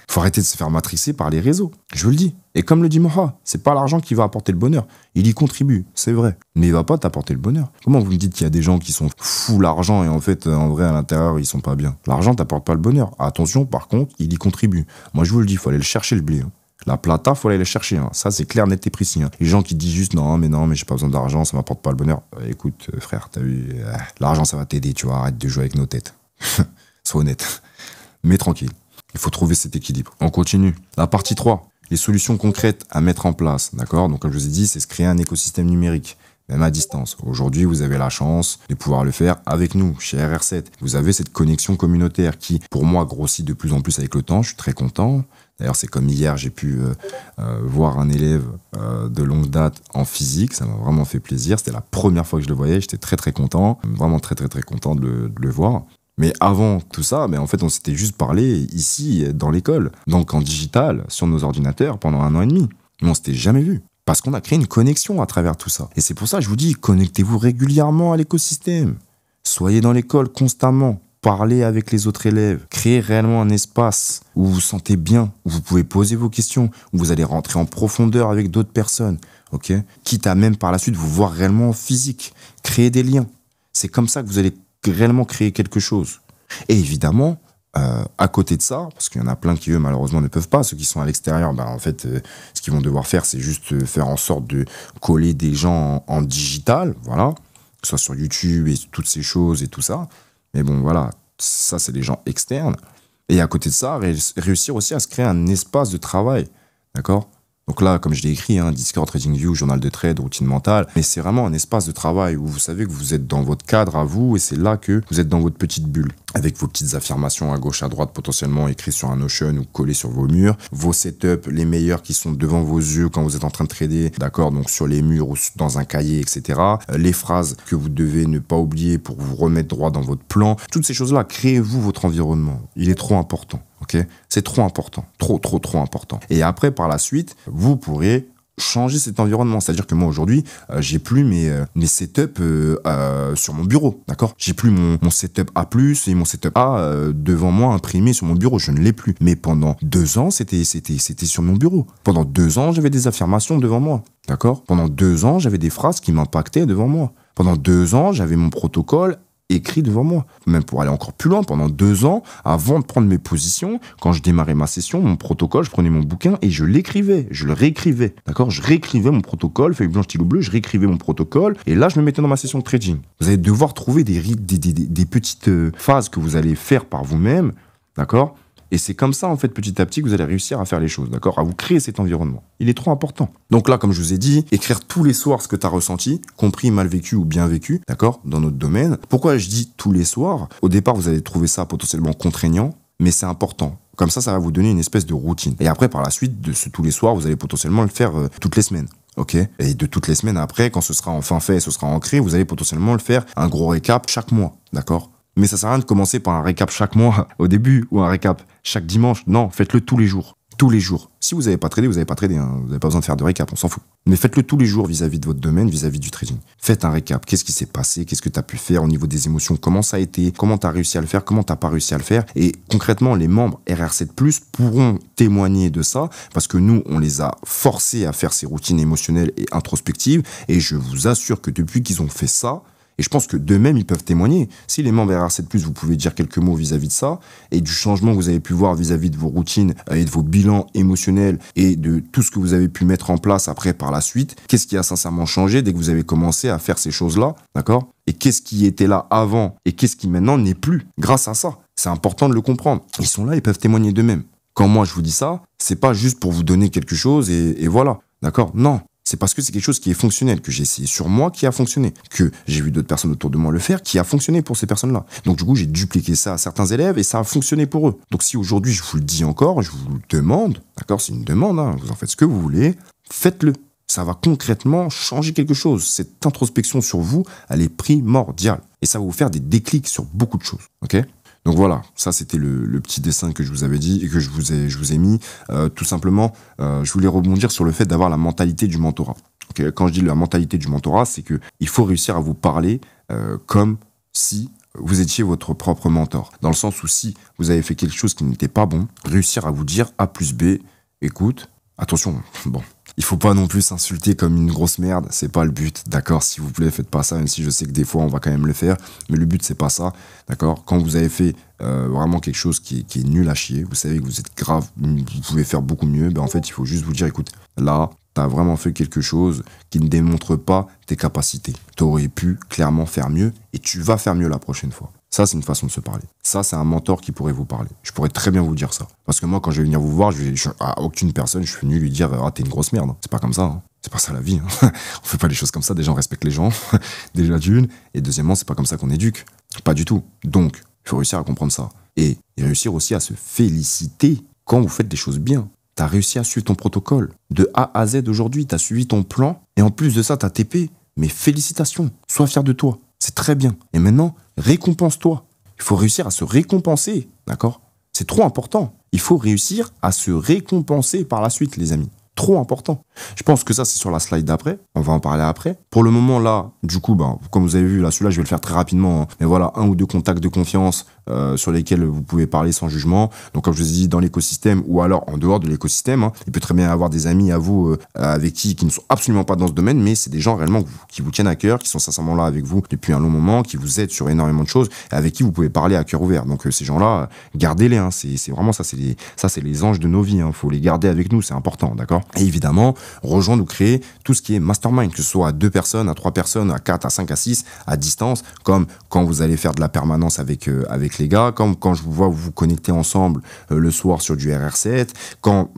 Faut arrêter de se faire matrixer par les réseaux. Je vous le dis. Et comme le dit Moha, c'est pas l'argent qui va apporter le bonheur. Il y contribue, c'est vrai. Mais il va pas t'apporter le bonheur. Comment vous me dites qu'il y a des gens qui sont fous l'argent et en fait, en vrai, à l'intérieur, ils sont pas bien? L'argent t'apporte pas le bonheur. Attention, par contre, il y contribue. Moi, je vous le dis, faut aller le chercher le blé. Hein. La plata, faut aller le chercher. Hein. Ça, c'est clair, net et précis. Hein. Les gens qui disent juste non, mais j'ai pas besoin d'argent, ça m'apporte pas le bonheur. Écoute, frère, t'as vu, l'argent, ça va t'aider, tu vois. Arrête de jouer avec nos têtes. Sois honnête. Mais tranquille. Il faut trouver cet équilibre. On continue. La partie 3, les solutions concrètes à mettre en place. D'accord? Donc, comme je vous ai dit, c'est se créer un écosystème numérique, même à distance. Aujourd'hui, vous avez la chance de pouvoir le faire avec nous, chez RR7. Vous avez cette connexion communautaire qui, pour moi, grossit de plus en plus avec le temps. Je suis très content. D'ailleurs, c'est comme hier, j'ai pu voir un élève de longue date en physique. Ça m'a vraiment fait plaisir. C'était la première fois que je le voyais. J'étais très, très content. Vraiment très, très, très content de le voir. Mais avant tout ça, en fait, on s'était juste parlé ici, dans l'école, donc en digital, sur nos ordinateurs, pendant 1 an et demi. Mais on s'était jamais vu. Parce qu'on a créé une connexion à travers tout ça. Et c'est pour ça que je vous dis, connectez-vous régulièrement à l'écosystème. Soyez dans l'école constamment. Parlez avec les autres élèves. Créez réellement un espace où vous vous sentez bien, où vous pouvez poser vos questions, où vous allez rentrer en profondeur avec d'autres personnes. Ok? Quitte à même par la suite vous voir réellement en physique. Créez des liens. C'est comme ça que vous allez réellement créer quelque chose. Et évidemment, à côté de ça, parce qu'il y en a plein qui, eux, malheureusement, ne peuvent pas, ceux qui sont à l'extérieur, en fait, ce qu'ils vont devoir faire, c'est juste faire en sorte de coller des gens en digital, voilà, que ce soit sur YouTube et toutes ces choses et tout ça. Mais bon, voilà, ça, c'est les gens externes. Et à côté de ça, réussir aussi à se créer un espace de travail, d'accord? Donc là, comme je l'ai écrit, hein, Discord, TradingView, journal de trade, routine mentale, mais c'est vraiment un espace de travail où vous savez que vous êtes dans votre cadre à vous et c'est là que vous êtes dans votre petite bulle avec vos petites affirmations à gauche, à droite, potentiellement écrites sur un Notion ou collées sur vos murs, vos setups, les meilleurs qui sont devant vos yeux quand vous êtes en train de trader, d'accord, donc sur les murs ou dans un cahier, etc. Les phrases que vous devez ne pas oublier pour vous remettre droit dans votre plan, toutes ces choses-là, créez-vous votre environnement. Il est trop important. Ok, c'est trop important, trop important. Et après, par la suite, vous pourrez changer cet environnement. C'est-à-dire que moi, aujourd'hui, j'ai plus mes setups sur mon bureau, d'accord? J'ai plus mon setup A+, et mon setup A devant moi imprimé sur mon bureau. Je ne l'ai plus. Mais pendant 2 ans, c'était sur mon bureau. Pendant 2 ans, j'avais des affirmations devant moi, d'accord? Pendant 2 ans, j'avais des phrases qui m'impactaient devant moi. Pendant 2 ans, j'avais mon protocole écrit devant moi. Même pour aller encore plus loin, pendant 2 ans, avant de prendre mes positions, quand je démarrais ma session, mon protocole, je prenais mon bouquin et je l'écrivais, je le réécrivais. D'accord? Je réécrivais mon protocole, feuille blanche, stylo bleu, je réécrivais mon protocole et là, je me mettais dans ma session de trading. Vous allez devoir trouver des petites phases que vous allez faire par vous-même, d'accord? Et c'est comme ça, en fait, petit à petit, que vous allez réussir à faire les choses, d'accord? À vous créer cet environnement. Il est trop important. Donc là, comme je vous ai dit, écrire tous les soirs ce que tu as ressenti, compris, mal vécu ou bien vécu, d'accord? Dans notre domaine. Pourquoi je dis tous les soirs? Au départ, vous allez trouver ça potentiellement contraignant, mais c'est important. Comme ça va vous donner une espèce de routine. Et après, par la suite, de ce tous les soirs, vous allez potentiellement le faire toutes les semaines. Ok? Et de toutes les semaines après, quand ce sera enfin fait, ce sera ancré, vous allez potentiellement le faire un gros récap chaque mois, d'accord? Mais ça sert à rien de commencer par un récap chaque mois au début ou un récap chaque dimanche. Non, faites-le tous les jours. Tous les jours. Si vous n'avez pas tradé, vous n'avez pas tradé. Hein. Vous n'avez pas besoin de faire de récap, on s'en fout. Mais faites-le tous les jours vis-à-vis de votre domaine, vis-à-vis du trading. Faites un récap. Qu'est-ce qui s'est passé? Qu'est-ce que tu as pu faire au niveau des émotions? Comment ça a été? Comment tu as réussi à le faire? Comment tu n'as pas réussi à le faire? Et concrètement, les membres RR7+, pourront témoigner de ça parce que nous, on les a forcés à faire ces routines émotionnelles et introspectives. Et je vous assure que depuis qu'ils ont fait ça, et je pense que d'eux-mêmes, ils peuvent témoigner. Si les membres RR7+, vous pouvez dire quelques mots vis-à-vis de ça, et du changement que vous avez pu voir vis-à-vis de vos routines et de vos bilans émotionnels et de tout ce que vous avez pu mettre en place après par la suite, qu'est-ce qui a sincèrement changé dès que vous avez commencé à faire ces choses-là, d'accord? Et qu'est-ce qui était là avant et qu'est-ce qui maintenant n'est plus grâce à ça? C'est important de le comprendre. Ils sont là, ils peuvent témoigner d'eux-mêmes. Quand moi je vous dis ça, c'est pas juste pour vous donner quelque chose et voilà, d'accord? Non. C'est parce que c'est quelque chose qui est fonctionnel, que j'ai essayé sur moi, qui a fonctionné, que j'ai vu d'autres personnes autour de moi le faire, qui a fonctionné pour ces personnes-là. Donc du coup, j'ai dupliqué ça à certains élèves et ça a fonctionné pour eux. Donc si aujourd'hui, je vous le dis encore, je vous le demande, d'accord, c'est une demande, hein, vous en faites ce que vous voulez, faites-le. Ça va concrètement changer quelque chose. Cette introspection sur vous, elle est primordiale. Et ça va vous faire des déclics sur beaucoup de choses, ok ? Donc voilà, ça c'était le petit dessin que je vous avais dit et que je vous ai mis. Tout simplement, je voulais rebondir sur le fait d'avoir la mentalité du mentorat. Okay, quand je dis la mentalité du mentorat, c'est que il faut réussir à vous parler comme si vous étiez votre propre mentor. Dans le sens où si vous avez fait quelque chose qui n'était pas bon, réussir à vous dire A plus B, écoute, attention, bon. Il faut pas non plus s'insulter comme une grosse merde, c'est pas le but, d'accord? S'il vous plaît, faites pas ça, même si je sais que des fois on va quand même le faire, mais le but c'est pas ça, d'accord? Quand vous avez fait vraiment quelque chose qui est nul à chier, vous savez que vous êtes grave, vous pouvez faire beaucoup mieux, ben en fait il faut juste vous dire, écoute, là, t'as vraiment fait quelque chose qui ne démontre pas tes capacités. T'aurais pu clairement faire mieux et tu vas faire mieux la prochaine fois. Ça, c'est une façon de se parler. Ça, c'est un mentor qui pourrait vous parler. Je pourrais très bien vous dire ça. Parce que moi, quand je vais venir vous voir, à aucune personne, je suis venu lui dire « Ah, t'es une grosse merde ». C'est pas comme ça. Hein. C'est pas ça la vie. Hein. On fait pas les choses comme ça. Déjà, on respecte les gens. Déjà d'une. Et deuxièmement, c'est pas comme ça qu'on éduque. Pas du tout. Donc, il faut réussir à comprendre ça. Et réussir aussi à se féliciter quand vous faites des choses bien. T'as réussi à suivre ton protocole. De A à Z aujourd'hui, t'as suivi ton plan. Et en plus de ça, t'as TP. Mais félicitations. Sois fier de toi. C'est très bien. Et maintenant, récompense-toi. Il faut réussir à se récompenser, d'accord? C'est trop important. Il faut réussir à se récompenser par la suite, les amis. Trop important. Je pense que ça, c'est sur la slide d'après. On va en parler après. Pour le moment, là, du coup, ben, comme vous avez vu, là, celui-là, je vais le faire très rapidement. Hein. Mais voilà, 1 ou 2 contacts de confiance sur lesquels vous pouvez parler sans jugement. Donc, comme je vous ai dit, dans l'écosystème ou alors en dehors de l'écosystème, hein, il peut très bien y avoir des amis à vous avec qui ne sont absolument pas dans ce domaine, mais c'est des gens réellement qui vous tiennent à cœur, qui sont sincèrement là avec vous depuis un long moment, qui vous aident sur énormément de choses, avec qui vous pouvez parler à cœur ouvert. Donc, ces gens-là, gardez-les. Hein. C'est vraiment ça, c'est les anges de nos vies. Hein. Faut les garder avec nous, c'est important, d'accord? Et évidemment, rejoindre ou créer tout ce qui est mastermind, que ce soit à 2 personnes, à 3 personnes, à 4, à 5, à 6, à distance, comme quand vous allez faire de la permanence avec les gars, comme quand je vous vois vous connecter ensemble le soir sur du RR7, quand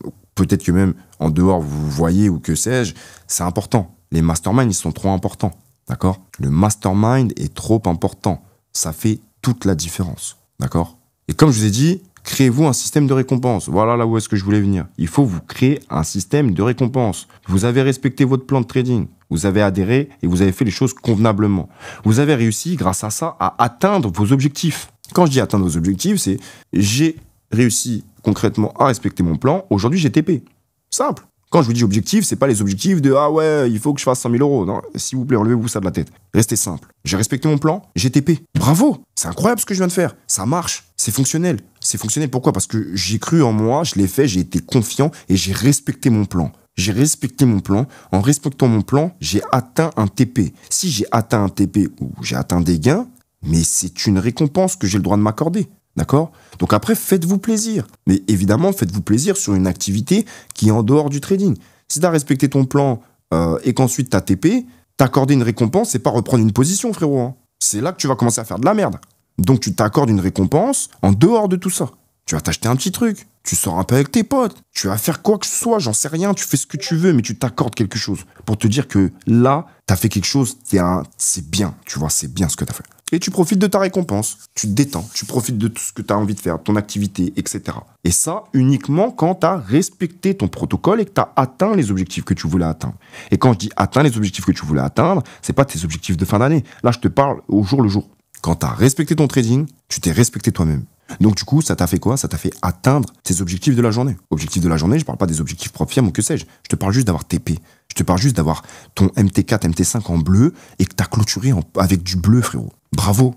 peut-être que même en dehors, vous voyez ou que sais-je, c'est important. Les masterminds, ils sont trop importants, d'accord? Le mastermind est trop important. Ça fait toute la différence, d'accord? Et comme je vous ai dit, créez-vous un système de récompense. Voilà là où est-ce que je voulais venir. Il faut vous créer un système de récompense. Vous avez respecté votre plan de trading. Vous avez adhéré et vous avez fait les choses convenablement. Vous avez réussi, grâce à ça, à atteindre vos objectifs. Quand je dis atteindre vos objectifs, c'est j'ai réussi concrètement à respecter mon plan. Aujourd'hui, j'ai TP. Simple. Quand je vous dis objectif, c'est pas les objectifs de ah ouais, il faut que je fasse 100 000 euros. Non, s'il vous plaît, enlevez-vous ça de la tête. Restez simple. J'ai respecté mon plan, j'ai TP. Bravo, c'est incroyable ce que je viens de faire. Ça marche, c'est fonctionnel. C'est fonctionnel pourquoi? Parce que j'ai cru en moi, je l'ai fait, j'ai été confiant et j'ai respecté mon plan. J'ai respecté mon plan. En respectant mon plan, j'ai atteint un TP. Si j'ai atteint un TP ou j'ai atteint des gains, mais c'est une récompense que j'ai le droit de m'accorder. D'accord? Donc après, faites-vous plaisir. Mais évidemment, faites-vous plaisir sur une activité qui est en dehors du trading. Si tu as respecté ton plan et qu'ensuite tu as TP, t'accorder une récompense, c'est pas reprendre une position, frérot. Hein. C'est là que tu vas commencer à faire de la merde. Donc tu t'accordes une récompense en dehors de tout ça. Tu vas t'acheter un petit truc. Tu sors un peu avec tes potes. Tu vas faire quoi que ce soit, j'en sais rien. Tu fais ce que tu veux, mais tu t'accordes quelque chose. Pour te dire que là, tu as fait quelque chose, c'est bien. Tu vois, c'est bien ce que tu as fait. Et tu profites de ta récompense. Tu te détends. Tu profites de tout ce que tu as envie de faire, ton activité, etc. Et ça, uniquement quand tu as respecté ton protocole et que tu as atteint les objectifs que tu voulais atteindre. Et quand je dis atteint les objectifs que tu voulais atteindre, c'est pas tes objectifs de fin d'année. Là, je te parle au jour le jour. Quand tu as respecté ton trading, tu t'es respecté toi-même. Donc du coup, ça t'a fait quoi? Ça t'a fait atteindre tes objectifs de la journée. Objectifs de la journée, je parle pas des objectifs propres firmes ou que sais-je. Je te parle juste d'avoir TP. Je te parle juste d'avoir ton MT4, MT5 en bleu et que t'as clôturé avec du bleu, frérot. Bravo.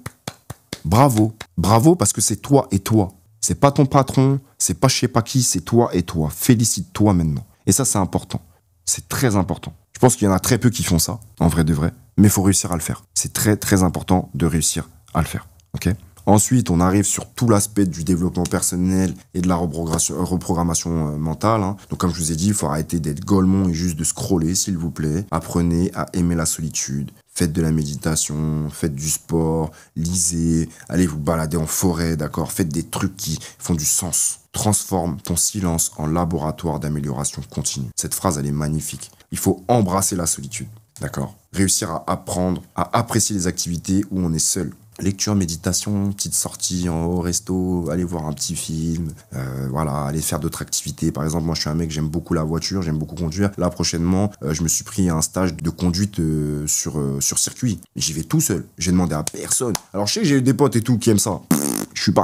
Bravo. Bravo parce que c'est toi et toi. C'est pas ton patron, c'est pas je sais pas qui, c'est toi et toi. Félicite-toi maintenant. Et ça, c'est important. C'est très important. Je pense qu'il y en a très peu qui font ça, en vrai de vrai. Mais il faut réussir à le faire. C'est très, très important de réussir à le faire. Ok? Ensuite, on arrive sur tout l'aspect du développement personnel et de la reprogrammation mentale. Hein. Donc, comme je vous ai dit, il faut arrêter d'être golemon et juste de scroller, s'il vous plaît. Apprenez à aimer la solitude. Faites de la méditation, faites du sport, lisez, allez vous balader en forêt, d'accord? Faites des trucs qui font du sens. Transforme ton silence en laboratoire d'amélioration continue. Cette phrase, elle est magnifique. Il faut embrasser la solitude, d'accord? Réussir à apprendre, à apprécier les activités où on est seul. Lecture, méditation, petite sortie au resto, aller voir un petit film, voilà, aller faire d'autres activités. Par exemple, moi je suis un mec, j'aime beaucoup la voiture, j'aime beaucoup conduire. Là prochainement, je me suis pris un stage de conduite sur circuit. J'y vais tout seul, j'ai demandé à personne. Alors je sais que j'ai eu des potes et tout qui aiment ça.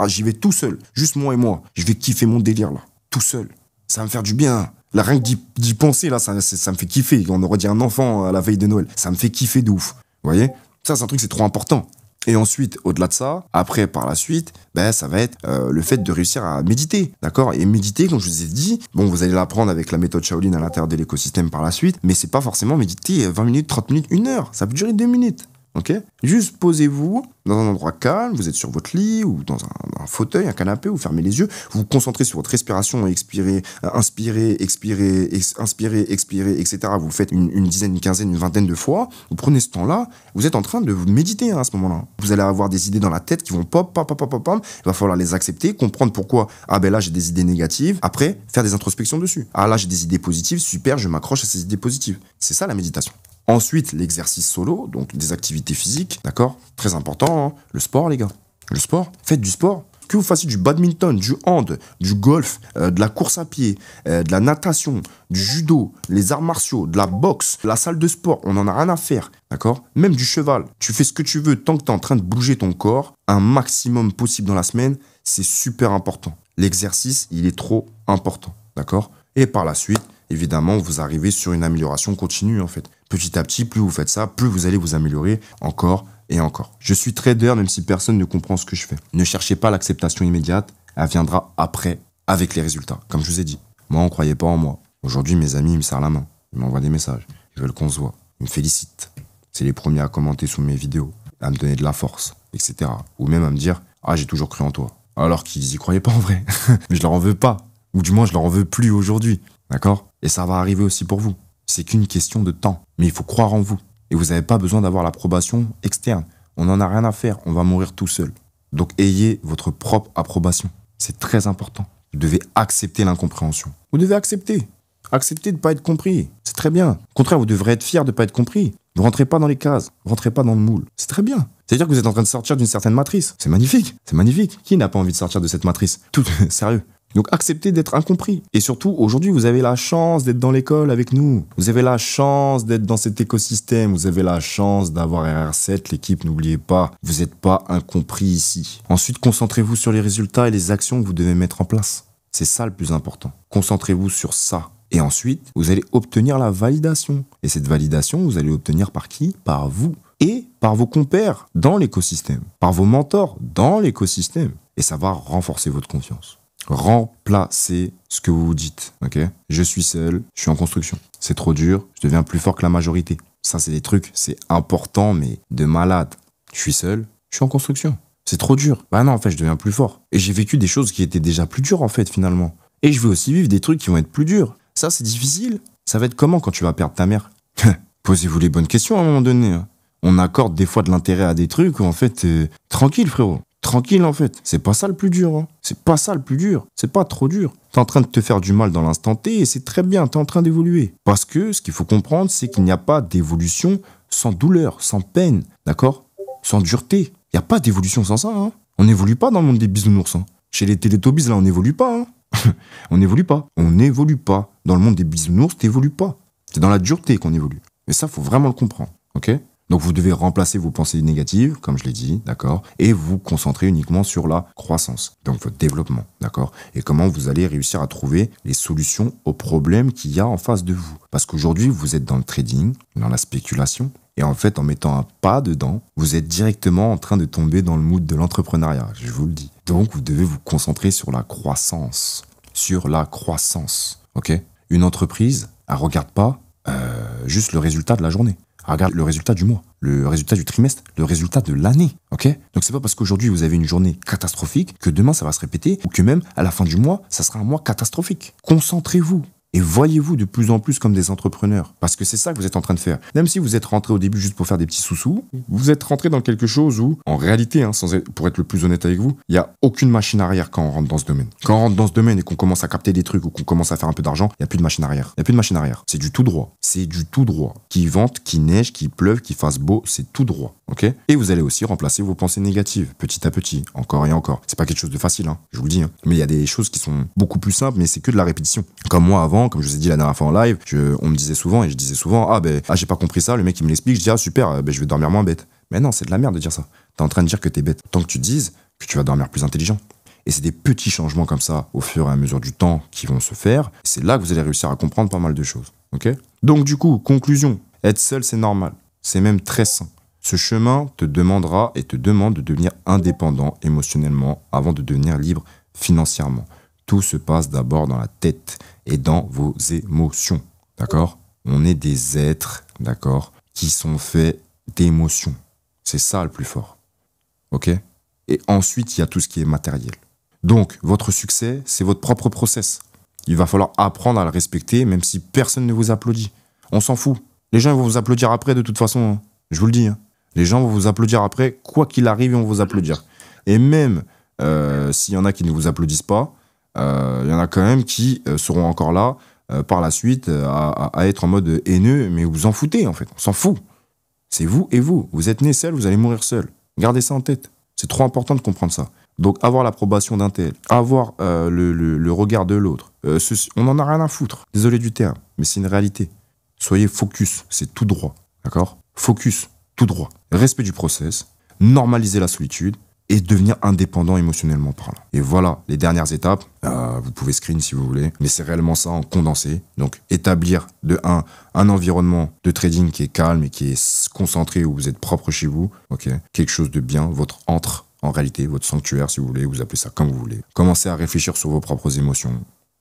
J'y vais tout seul, juste moi et moi. Je vais kiffer mon délire là, tout seul. Ça va me faire du bien. Là, rien que d'y penser là, ça me fait kiffer. On aurait dit un enfant à la veille de Noël. Ça me fait kiffer de ouf. Vous voyez? Ça c'est un truc, c'est trop important. Et ensuite, au-delà de ça, après, par la suite, ça va être le fait de réussir à méditer, d'accord? Et méditer, comme je vous ai dit, bon, vous allez l'apprendre avec la méthode Shaolin à l'intérieur de l'écosystème par la suite, mais c'est pas forcément méditer 20 minutes, 30 minutes, 1 heure. Ça peut durer 2 minutes, ok? Juste posez-vous dans un endroit calme, vous êtes sur votre lit ou dans un fauteuil, un canapé, vous fermez les yeux, vous vous concentrez sur votre respiration, expirez, inspirez, expirez, inspirez, expirez, etc. Vous faites une dizaine, une quinzaine, une vingtaine de fois, vous prenez ce temps-là, vous êtes en train de méditer à ce moment-là. Vous allez avoir des idées dans la tête qui vont pop, pop, pop, pop, pop, il va falloir les accepter, comprendre pourquoi, là j'ai des idées négatives, après faire des introspections dessus. Là j'ai des idées positives, super, je m'accroche à ces idées positives. C'est ça la méditation. Ensuite, l'exercice solo, donc des activités physiques, d'accord? Très important, hein. Le sport, les gars. Le sport, faites du sport. Que vous fassiez du badminton, du hand, du golf, de la course à pied, de la natation, du judo, les arts martiaux, de la boxe, la salle de sport, on n'en a rien à faire, d'accord? Même du cheval. Tu fais ce que tu veux tant que tu es en train de bouger ton corps un maximum possible dans la semaine, c'est super important. L'exercice, il est trop important, d'accord? Et par la suite, évidemment, vous arrivez sur une amélioration continue, en fait. Petit à petit, plus vous faites ça, plus vous allez vous améliorer encore et encore. Je suis trader, même si personne ne comprend ce que je fais. Ne cherchez pas l'acceptation immédiate, elle viendra après, avec les résultats, comme je vous ai dit. Moi, on ne croyait pas en moi. Aujourd'hui, mes amis, ils me serrent la main. Ils m'envoient des messages. Ils veulent qu'on se voit. Ils me félicitent. C'est les premiers à commenter sous mes vidéos, à me donner de la force, etc. Ou même à me dire « Ah, j'ai toujours cru en toi ». Alors qu'ils y croyaient pas en vrai. Mais je leur en veux pas. Ou du moins, je leur en veux plus aujourd'hui. D'accord? Et ça va arriver aussi pour vous. C'est qu'une question de temps. Mais il faut croire en vous. Et vous n'avez pas besoin d'avoir l'approbation externe. On n'en a rien à faire. On va mourir tout seul. Donc ayez votre propre approbation. C'est très important. Vous devez accepter l'incompréhension. Vous devez accepter. Accepter de ne pas être compris. C'est très bien. Au contraire, vous devrez être fier de ne pas être compris. Vous rentrez pas dans les cases. Vous rentrez pas dans le moule. C'est très bien. C'est-à-dire que vous êtes en train de sortir d'une certaine matrice. C'est magnifique. C'est magnifique. Qui n'a pas envie de sortir de cette matrice? Tout, sérieux. Donc acceptez d'être incompris. Et surtout, aujourd'hui, vous avez la chance d'être dans l'école avec nous. Vous avez la chance d'être dans cet écosystème. Vous avez la chance d'avoir RR7, l'équipe, n'oubliez pas. Vous n'êtes pas incompris ici. Ensuite, concentrez-vous sur les résultats et les actions que vous devez mettre en place. C'est ça le plus important. Concentrez-vous sur ça. Et ensuite, vous allez obtenir la validation. Et cette validation, vous allez l'obtenir par qui? Par vous. Et par vos compères dans l'écosystème. Par vos mentors dans l'écosystème. Et ça va renforcer votre confiance. Remplacez ce que vous vous dites. Ok? Je suis seul, je suis en construction. C'est trop dur, je deviens plus fort que la majorité. Ça, c'est des trucs, c'est important, mais de malade. Je suis seul, je suis en construction. C'est trop dur. Bah non, en fait, je deviens plus fort. Et j'ai vécu des choses qui étaient déjà plus dures, en fait, finalement. Et je vais aussi vivre des trucs qui vont être plus durs. Ça, c'est difficile. Ça va être comment quand tu vas perdre ta mère? Posez-vous les bonnes questions à un moment donné. On accorde des fois de l'intérêt à des trucs où, en fait, tranquille, frérot. Tranquille, en fait. C'est pas ça le plus dur. C'est pas ça le plus dur. C'est pas trop dur. T'es en train de te faire du mal dans l'instant T et c'est très bien. T'es en train d'évoluer. Parce que ce qu'il faut comprendre, c'est qu'il n'y a pas d'évolution sans douleur, sans peine. D'accord? Sans dureté. Il n'y a pas d'évolution sans ça. On n'évolue pas dans le monde des bisounours. Chez les Télétobies, là, on n'évolue pas. On n'évolue pas. On n'évolue pas. Dans le monde des bisounours, t'évolues pas. C'est dans la dureté qu'on évolue. Et ça, faut vraiment le comprendre. Ok? Donc, vous devez remplacer vos pensées négatives, comme je l'ai dit, d'accord? Et vous concentrer uniquement sur la croissance. Donc, votre développement, d'accord? Et comment vous allez réussir à trouver les solutions aux problèmes qu'il y a en face de vous. Parce qu'aujourd'hui, vous êtes dans le trading, dans la spéculation. Et en fait, en mettant un pas dedans, vous êtes directement en train de tomber dans le mood de l'entrepreneuriat, je vous le dis. Donc, vous devez vous concentrer sur la croissance. Sur la croissance, ok? Une entreprise, elle ne regarde pas juste le résultat de la journée. Elle regarde le résultat du mois, le résultat du trimestre, le résultat de l'année, ok? Donc, c'est pas parce qu'aujourd'hui, vous avez une journée catastrophique que demain, ça va se répéter ou que même, à la fin du mois, ça sera un mois catastrophique. Concentrez-vous. Et voyez-vous de plus en plus comme des entrepreneurs. Parce que c'est ça que vous êtes en train de faire. Même si vous êtes rentré au début juste pour faire des petits sous-sous, vous êtes rentré dans quelque chose où, en réalité, pour être le plus honnête avec vous, il n'y a aucune machine arrière quand on rentre dans ce domaine. Quand on rentre dans ce domaine et qu'on commence à capter des trucs ou qu'on commence à faire un peu d'argent, il n'y a plus de machine arrière. Il n'y a plus de machine arrière. C'est du tout droit. C'est du tout droit. Qu'il vente, qu'il neige, qu'il pleuve, qu'il fasse beau, c'est tout droit. Ok? Et vous allez aussi remplacer vos pensées négatives, petit à petit, encore et encore. C'est pas quelque chose de facile, je vous le dis. Mais il y a des choses qui sont beaucoup plus simples, mais c'est que de la répétition. Comme moi avant, comme je vous ai dit la dernière fois en live, on me disait souvent, et je disais souvent, j'ai pas compris ça, le mec il me l'explique, je dis, super, je vais dormir moins bête. Mais non, c'est de la merde de dire ça. T'es en train de dire que t'es bête. Tant que tu dises que tu vas dormir plus intelligent. Et c'est des petits changements comme ça, au fur et à mesure du temps, qui vont se faire. C'est là que vous allez réussir à comprendre pas mal de choses. Ok? Donc du coup, conclusion, être seul, c'est normal. C'est même très sain. Ce chemin te demandera et te demande de devenir indépendant émotionnellement avant de devenir libre financièrement. Tout se passe d'abord dans la tête et dans vos émotions. D'accord? On est des êtres, d'accord, qui sont faits d'émotions. C'est ça le plus fort. Ok? Et ensuite, il y a tout ce qui est matériel. Donc, votre succès, c'est votre propre process. Il va falloir apprendre à le respecter, même si personne ne vous applaudit. On s'en fout. Les gens vont vous applaudir après, de toute façon. Je vous le dis. Les gens vont vous applaudir après, quoi qu'il arrive, ils vont vous applaudir. Et même s'il y en a qui ne vous applaudissent pas, il y en a quand même qui seront encore là par la suite à être en mode haineux, mais vous en foutez en fait, on s'en fout. C'est vous et vous. Vous êtes né seul, vous allez mourir seul. Gardez ça en tête. C'est trop important de comprendre ça. Donc avoir l'approbation d'un tel, avoir le regard de l'autre, on n'en a rien à foutre. Désolé du terme, mais c'est une réalité. Soyez focus, c'est tout droit, d'accord? Focus, tout droit. Respect du process, normaliser la solitude et devenir indépendant émotionnellement parlant. Et voilà les dernières étapes. Vous pouvez screen si vous voulez, mais c'est réellement ça en condensé. Donc établir un environnement de trading qui est calme et qui est concentré, où vous êtes propre chez vous. Ok, quelque chose de bien, votre antre en réalité, votre sanctuaire si vous voulez, vous appelez ça comme vous voulez. Commencez à réfléchir sur vos propres émotions,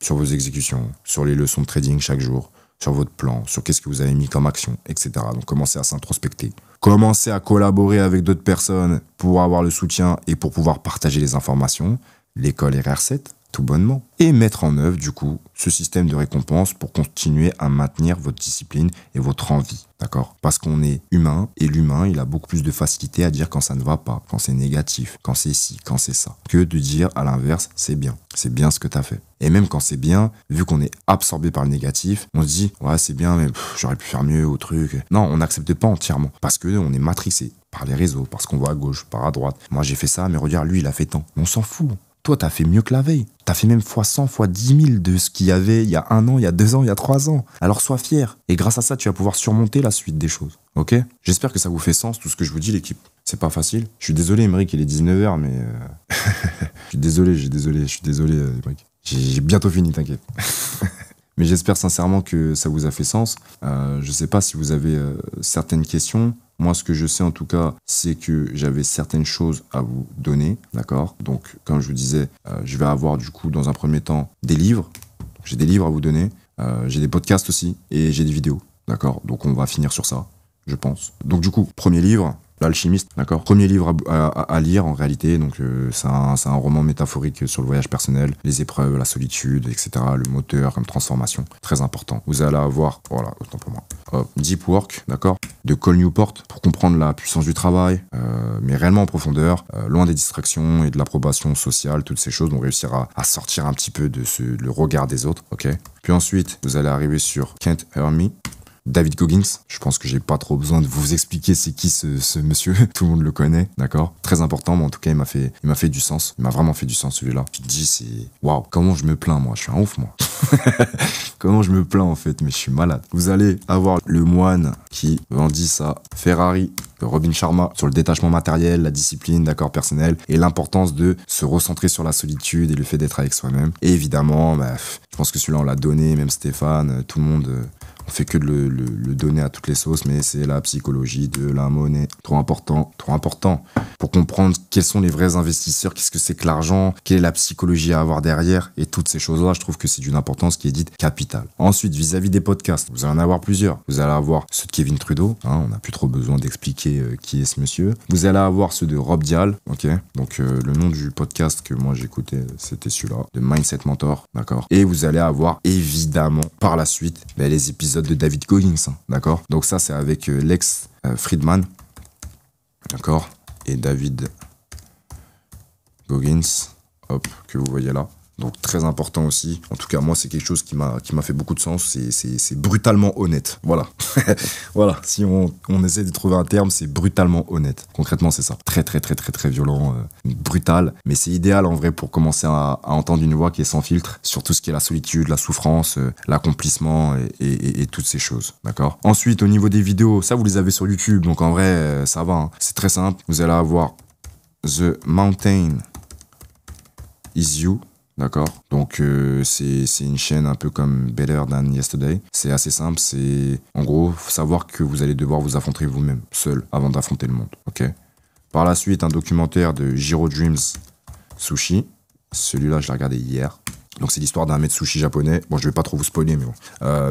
sur vos exécutions, sur les leçons de trading chaque jour, sur votre plan, sur qu'est-ce que vous avez mis comme action, etc. Donc commencez à s'introspecter. Commencez à collaborer avec d'autres personnes pour avoir le soutien et pour pouvoir partager les informations. L'école RR7, tout bonnement. Et mettre en œuvre, du coup, ce système de récompense pour continuer à maintenir votre discipline et votre envie. D'accord? Parce qu'on est humain, et l'humain, il a beaucoup plus de facilité à dire quand ça ne va pas, quand c'est négatif, quand c'est ci, quand c'est ça, que de dire à l'inverse, c'est bien ce que tu as fait. Et même quand c'est bien, vu qu'on est absorbé par le négatif, on se dit, ouais, c'est bien, mais j'aurais pu faire mieux au truc. Non, on n'accepte pas entièrement, parce qu'on est matrixé par les réseaux, parce qu'on voit à gauche, par à droite. Moi, j'ai fait ça, mais regarde, lui, il a fait tant. On s'en fout. Toi, t'as fait mieux que la veille. T'as fait même fois 100, fois 10 000 de ce qu'il y avait il y a 1 an, il y a 2 ans, il y a 3 ans. Alors sois fier. Et grâce à ça, tu vas pouvoir surmonter la suite des choses. Ok? J'espère que ça vous fait sens, tout ce que je vous dis, l'équipe. C'est pas facile. Je suis désolé, Émeric, il est 19h, mais... je suis désolé, Émeric. J'ai bientôt fini, t'inquiète. Mais j'espère sincèrement que ça vous a fait sens. Je sais pas si vous avez certaines questions. Moi, ce que je sais en tout cas, c'est que j'avais certaines choses à vous donner, d'accord? Donc, comme je vous disais, je vais avoir du coup, dans un premier temps, des livres. J'ai des livres à vous donner. J'ai des podcasts aussi et j'ai des vidéos, d'accord? Donc, on va finir sur ça, je pense. Donc, du coup, premier livre, L'Alchimiste, d'accord? Premier livre à lire en réalité, donc c'est un roman métaphorique sur le voyage personnel, les épreuves, la solitude, etc., le moteur comme transformation, très important. Vous allez avoir, voilà, autant pour moi, Deep Work, d'accord? De Cal Newport, pour comprendre la puissance du travail, mais réellement en profondeur, loin des distractions et de l'approbation sociale, toutes ces choses vont réussir à sortir un petit peu de le regard des autres, ok? Puis ensuite, vous allez arriver sur Can't Hear Me, David Goggins, je pense que j'ai pas trop besoin de vous expliquer c'est qui ce monsieur, tout le monde le connaît, d'accord? Très important, mais en tout cas il m'a fait du sens, il m'a vraiment fait du sens celui-là. Tu te dis c'est waouh, comment je me plains moi, je suis un ouf moi. Comment je me plains en fait, mais je suis malade. Vous allez avoir le moine qui vendit sa Ferrari, Robin Sharma, sur le détachement matériel, la discipline, d'accord, personnel, et l'importance de se recentrer sur la solitude et le fait d'être avec soi-même. Et évidemment, je pense que celui-là on l'a donné, même Stéphane, tout le monde... On fait que de le donner à toutes les sauces, mais c'est la psychologie de la monnaie. Trop important, trop important. Pour comprendre quels sont les vrais investisseurs, qu'est-ce que c'est que l'argent, quelle est la psychologie à avoir derrière, et toutes ces choses-là, je trouve que c'est d'une importance qui est dite capitale. Ensuite, vis-à-vis des podcasts, vous allez en avoir plusieurs. Vous allez avoir ceux de Kevin Trudeau, hein, on n'a plus trop besoin d'expliquer qui est ce monsieur. Vous allez avoir ceux de Rob Dial, ok. Donc le nom du podcast que moi j'écoutais, c'était celui-là, de Mindset Mentor, d'accord. Et vous allez avoir évidemment par la suite les épisodes de David Goggins, d'accord. Donc ça c'est avec Lex Fridman, d'accord, et David Goggins, hop, que vous voyez là. Donc très important aussi. En tout cas, moi, c'est quelque chose qui m'a fait beaucoup de sens. C'est brutalement honnête. Voilà. Voilà. Si on essaie de trouver un terme, c'est brutalement honnête. Concrètement, c'est ça. Très, très, très, très, très violent, brutal. Mais c'est idéal en vrai pour commencer à entendre une voix qui est sans filtre sur tout ce qui est la solitude, la souffrance, l'accomplissement et toutes ces choses. D'accord? Ensuite, au niveau des vidéos, ça, vous les avez sur YouTube. Donc en vrai, ça va. Hein. C'est très simple. Vous allez avoir The Mountain Is You. D'accord. Donc c'est une chaîne un peu comme Better Than Yesterday. C'est assez simple, c'est en gros faut savoir que vous allez devoir vous affronter vous-même, seul, avant d'affronter le monde. Ok. Par la suite, un documentaire de Jiro Dreams Sushi. Celui-là, je l'ai regardé hier. Donc c'est l'histoire d'un maître sushi japonais. Bon, je vais pas trop vous spoiler, mais bon.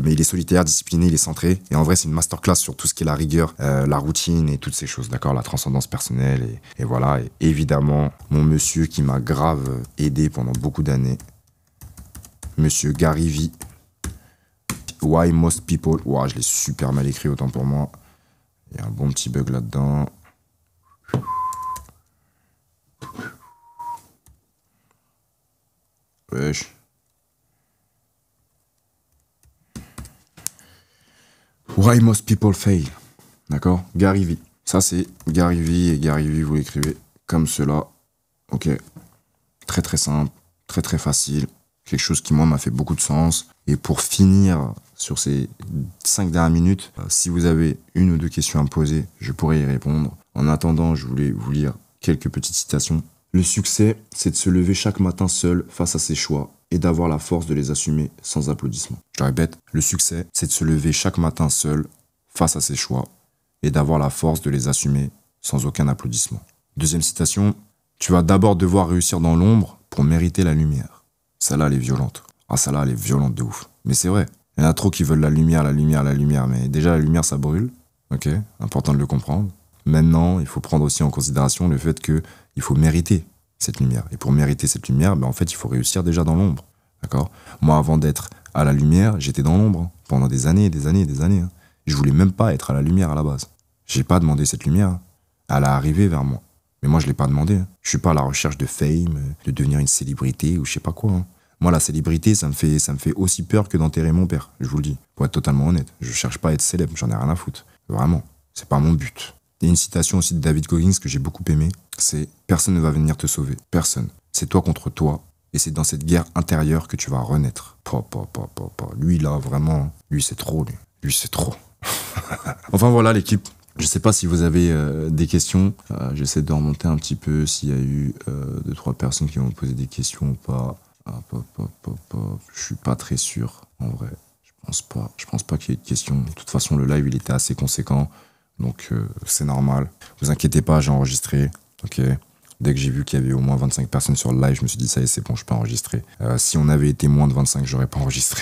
Mais il est solitaire, discipliné, il est centré. Et en vrai, c'est une masterclass sur tout ce qui est la rigueur, la routine et toutes ces choses, d'accord, la transcendance personnelle. Et voilà. Et évidemment, mon monsieur qui m'a grave aidé pendant beaucoup d'années, monsieur Gary V. Why Most People. Ouah, je l'ai super mal écrit, autant pour moi. Il y a un bon petit bug là-dedans. Wesh. Why Most People Fail. D'accord? Gary V. Ça, c'est Gary V. Et Gary V, vous l'écrivez comme cela. Ok. Très, très simple. Très, très facile. Quelque chose qui, moi, m'a fait beaucoup de sens. Et pour finir sur ces 5 dernières minutes, si vous avez une ou deux questions à me poser, je pourrais y répondre. En attendant, je voulais vous lire quelques petites citations. Le succès, c'est de se lever chaque matin seul face à ses choix et d'avoir la force de les assumer sans applaudissements. Je le répète, le succès, c'est de se lever chaque matin seul face à ses choix et d'avoir la force de les assumer sans aucun applaudissement. Deuxième citation, tu vas d'abord devoir réussir dans l'ombre pour mériter la lumière. Celle-là, elle est violente. Ah, celle-là, elle est violente de ouf. Mais c'est vrai, il y en a trop qui veulent la lumière, mais déjà la lumière, ça brûle. Ok, important de le comprendre. Maintenant, il faut prendre aussi en considération le fait qu'il faut mériter cette lumière. Et pour mériter cette lumière, ben, en fait, il faut réussir déjà dans l'ombre. D'accord? Moi, avant d'être à la lumière, j'étais dans l'ombre hein, pendant des années, des années, des années. Hein. Je voulais même pas être à la lumière à la base. J'ai pas demandé cette lumière. Hein. Elle est arrivée vers moi. Mais moi, je l'ai pas demandé. Hein. Je suis pas à la recherche de fame, de devenir une célébrité ou je sais pas quoi. Hein. Moi, la célébrité, ça me fait aussi peur que d'enterrer mon père. Je vous le dis. Pour être totalement honnête. Je cherche pas à être célèbre. J'en ai rien à foutre. Vraiment. C'est pas mon but. Il y a une citation aussi de David Goggins que j'ai beaucoup aimé. C'est « Personne ne va venir te sauver. Personne. C'est toi contre toi. Et c'est dans cette guerre intérieure que tu vas renaître. » Lui, là, vraiment, lui, c'est trop, lui. Lui, c'est trop. Enfin, voilà, l'équipe. Je sais pas si vous avez des questions. J'essaie de remonter un petit peu s'il y a eu 2-3 personnes qui m'ont posé des questions ou pas. Je suis pas très sûr, en vrai. Je pense pas qu'il y ait de questions. De toute façon, le live, il était assez conséquent. Donc, c'est normal. Vous inquiétez pas, j'ai enregistré. Ok. Dès que j'ai vu qu'il y avait au moins 25 personnes sur le live, je me suis dit, ça y est, c'est bon, je peux enregistrer. Si on avait été moins de 25, j'aurais pas enregistré.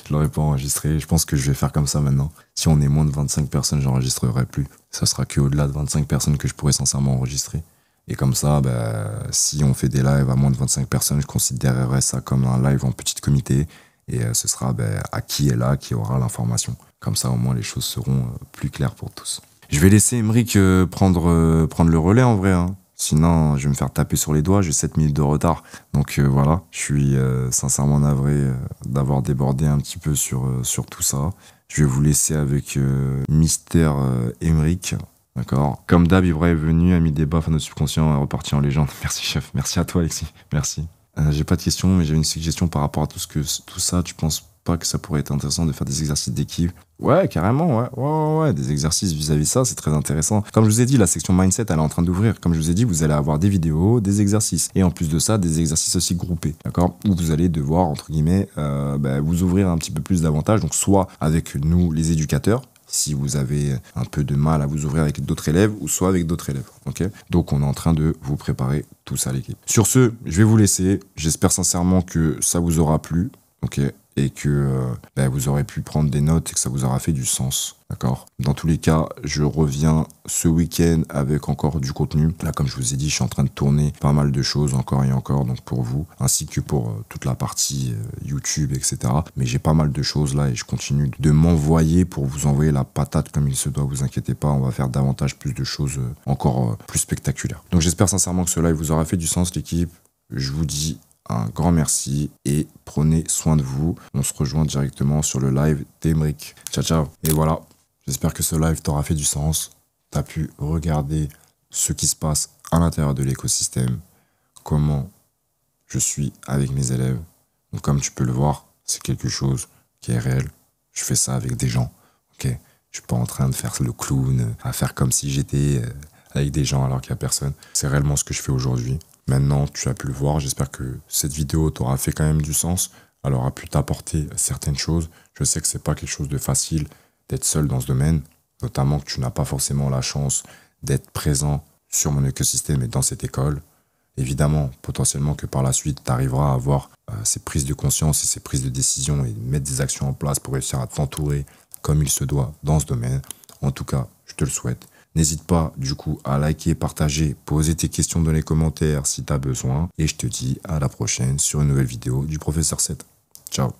Je l'aurais pas enregistré. Je pense que je vais faire comme ça maintenant. Si on est moins de 25 personnes, j'enregistrerai plus. Ça sera qu'au-delà de 25 personnes que je pourrais sincèrement enregistrer. Et comme ça, si on fait des lives à moins de 25 personnes, je considérerais ça comme un live en petit comité. Et ce sera à qui est là, qui aura l'information. Comme ça, au moins, les choses seront plus claires pour tous. Je vais laisser Emeric prendre le relais en vrai. Hein. Sinon, je vais me faire taper sur les doigts. J'ai 7 minutes de retard. Donc voilà, je suis sincèrement navré d'avoir débordé un petit peu sur tout ça. Je vais vous laisser avec Mister Emeric. D'accord. Comme d'hab, Ibra est venu, a mis des baffes à notre subconscient et est reparti en légende. Merci, chef. Merci à toi, Alexis. Merci. J'ai pas de questions, mais j'avais une suggestion par rapport à tout ça. Tu penses pas que ça pourrait être intéressant de faire des exercices d'équipe? Ouais, carrément, ouais. Des exercices vis-à-vis de ça, c'est très intéressant. Comme je vous ai dit, la section mindset, elle est en train d'ouvrir. Comme je vous ai dit, vous allez avoir des vidéos, des exercices. Et en plus de ça, des exercices aussi groupés, d'accord? Où vous allez devoir, entre guillemets, vous ouvrir un petit peu plus davantage. Donc, soit avec nous, les éducateurs, si vous avez un peu de mal à vous ouvrir avec d'autres élèves, ou soit avec d'autres élèves, ok? Donc, on est en train de vous préparer tout ça, l'équipe. Sur ce, je vais vous laisser. J'espère sincèrement que ça vous aura plu, ok? Et que vous aurez pu prendre des notes et que ça vous aura fait du sens, d'accord? Dans tous les cas, je reviens ce week-end avec encore du contenu. Là, comme je vous ai dit, je suis en train de tourner pas mal de choses encore et encore, donc pour vous, ainsi que pour toute la partie YouTube, etc. Mais j'ai pas mal de choses là et je continue de m'envoyer pour vous envoyer la patate comme il se doit, vous inquiétez pas, on va faire davantage plus de choses encore plus spectaculaires. Donc j'espère sincèrement que ce live vous aura fait du sens, l'équipe. Je vous dis un grand merci et prenez soin de vous. On se rejoint directement sur le live d'Emeric. Ciao, ciao. Et voilà, j'espère que ce live t'aura fait du sens. Tu as pu regarder ce qui se passe à l'intérieur de l'écosystème, comment je suis avec mes élèves. Donc comme tu peux le voir, c'est quelque chose qui est réel. Je fais ça avec des gens, ok? Je suis pas en train de faire le clown, à faire comme si j'étais avec des gens alors qu'il n'y a personne. C'est réellement ce que je fais aujourd'hui. Maintenant, tu as pu le voir, j'espère que cette vidéo t'aura fait quand même du sens. Elle aura pu t'apporter certaines choses. Je sais que c'est pas quelque chose de facile d'être seul dans ce domaine, notamment que tu n'as pas forcément la chance d'être présent sur mon écosystème et dans cette école. Évidemment, potentiellement que par la suite, tu arriveras à avoir ces prises de conscience et ces prises de décision et mettre des actions en place pour réussir à t'entourer comme il se doit dans ce domaine. En tout cas, je te le souhaite. N'hésite pas du coup à liker, partager, poser tes questions dans les commentaires si tu as besoin. Et je te dis à la prochaine sur une nouvelle vidéo du Professeur 7. Ciao.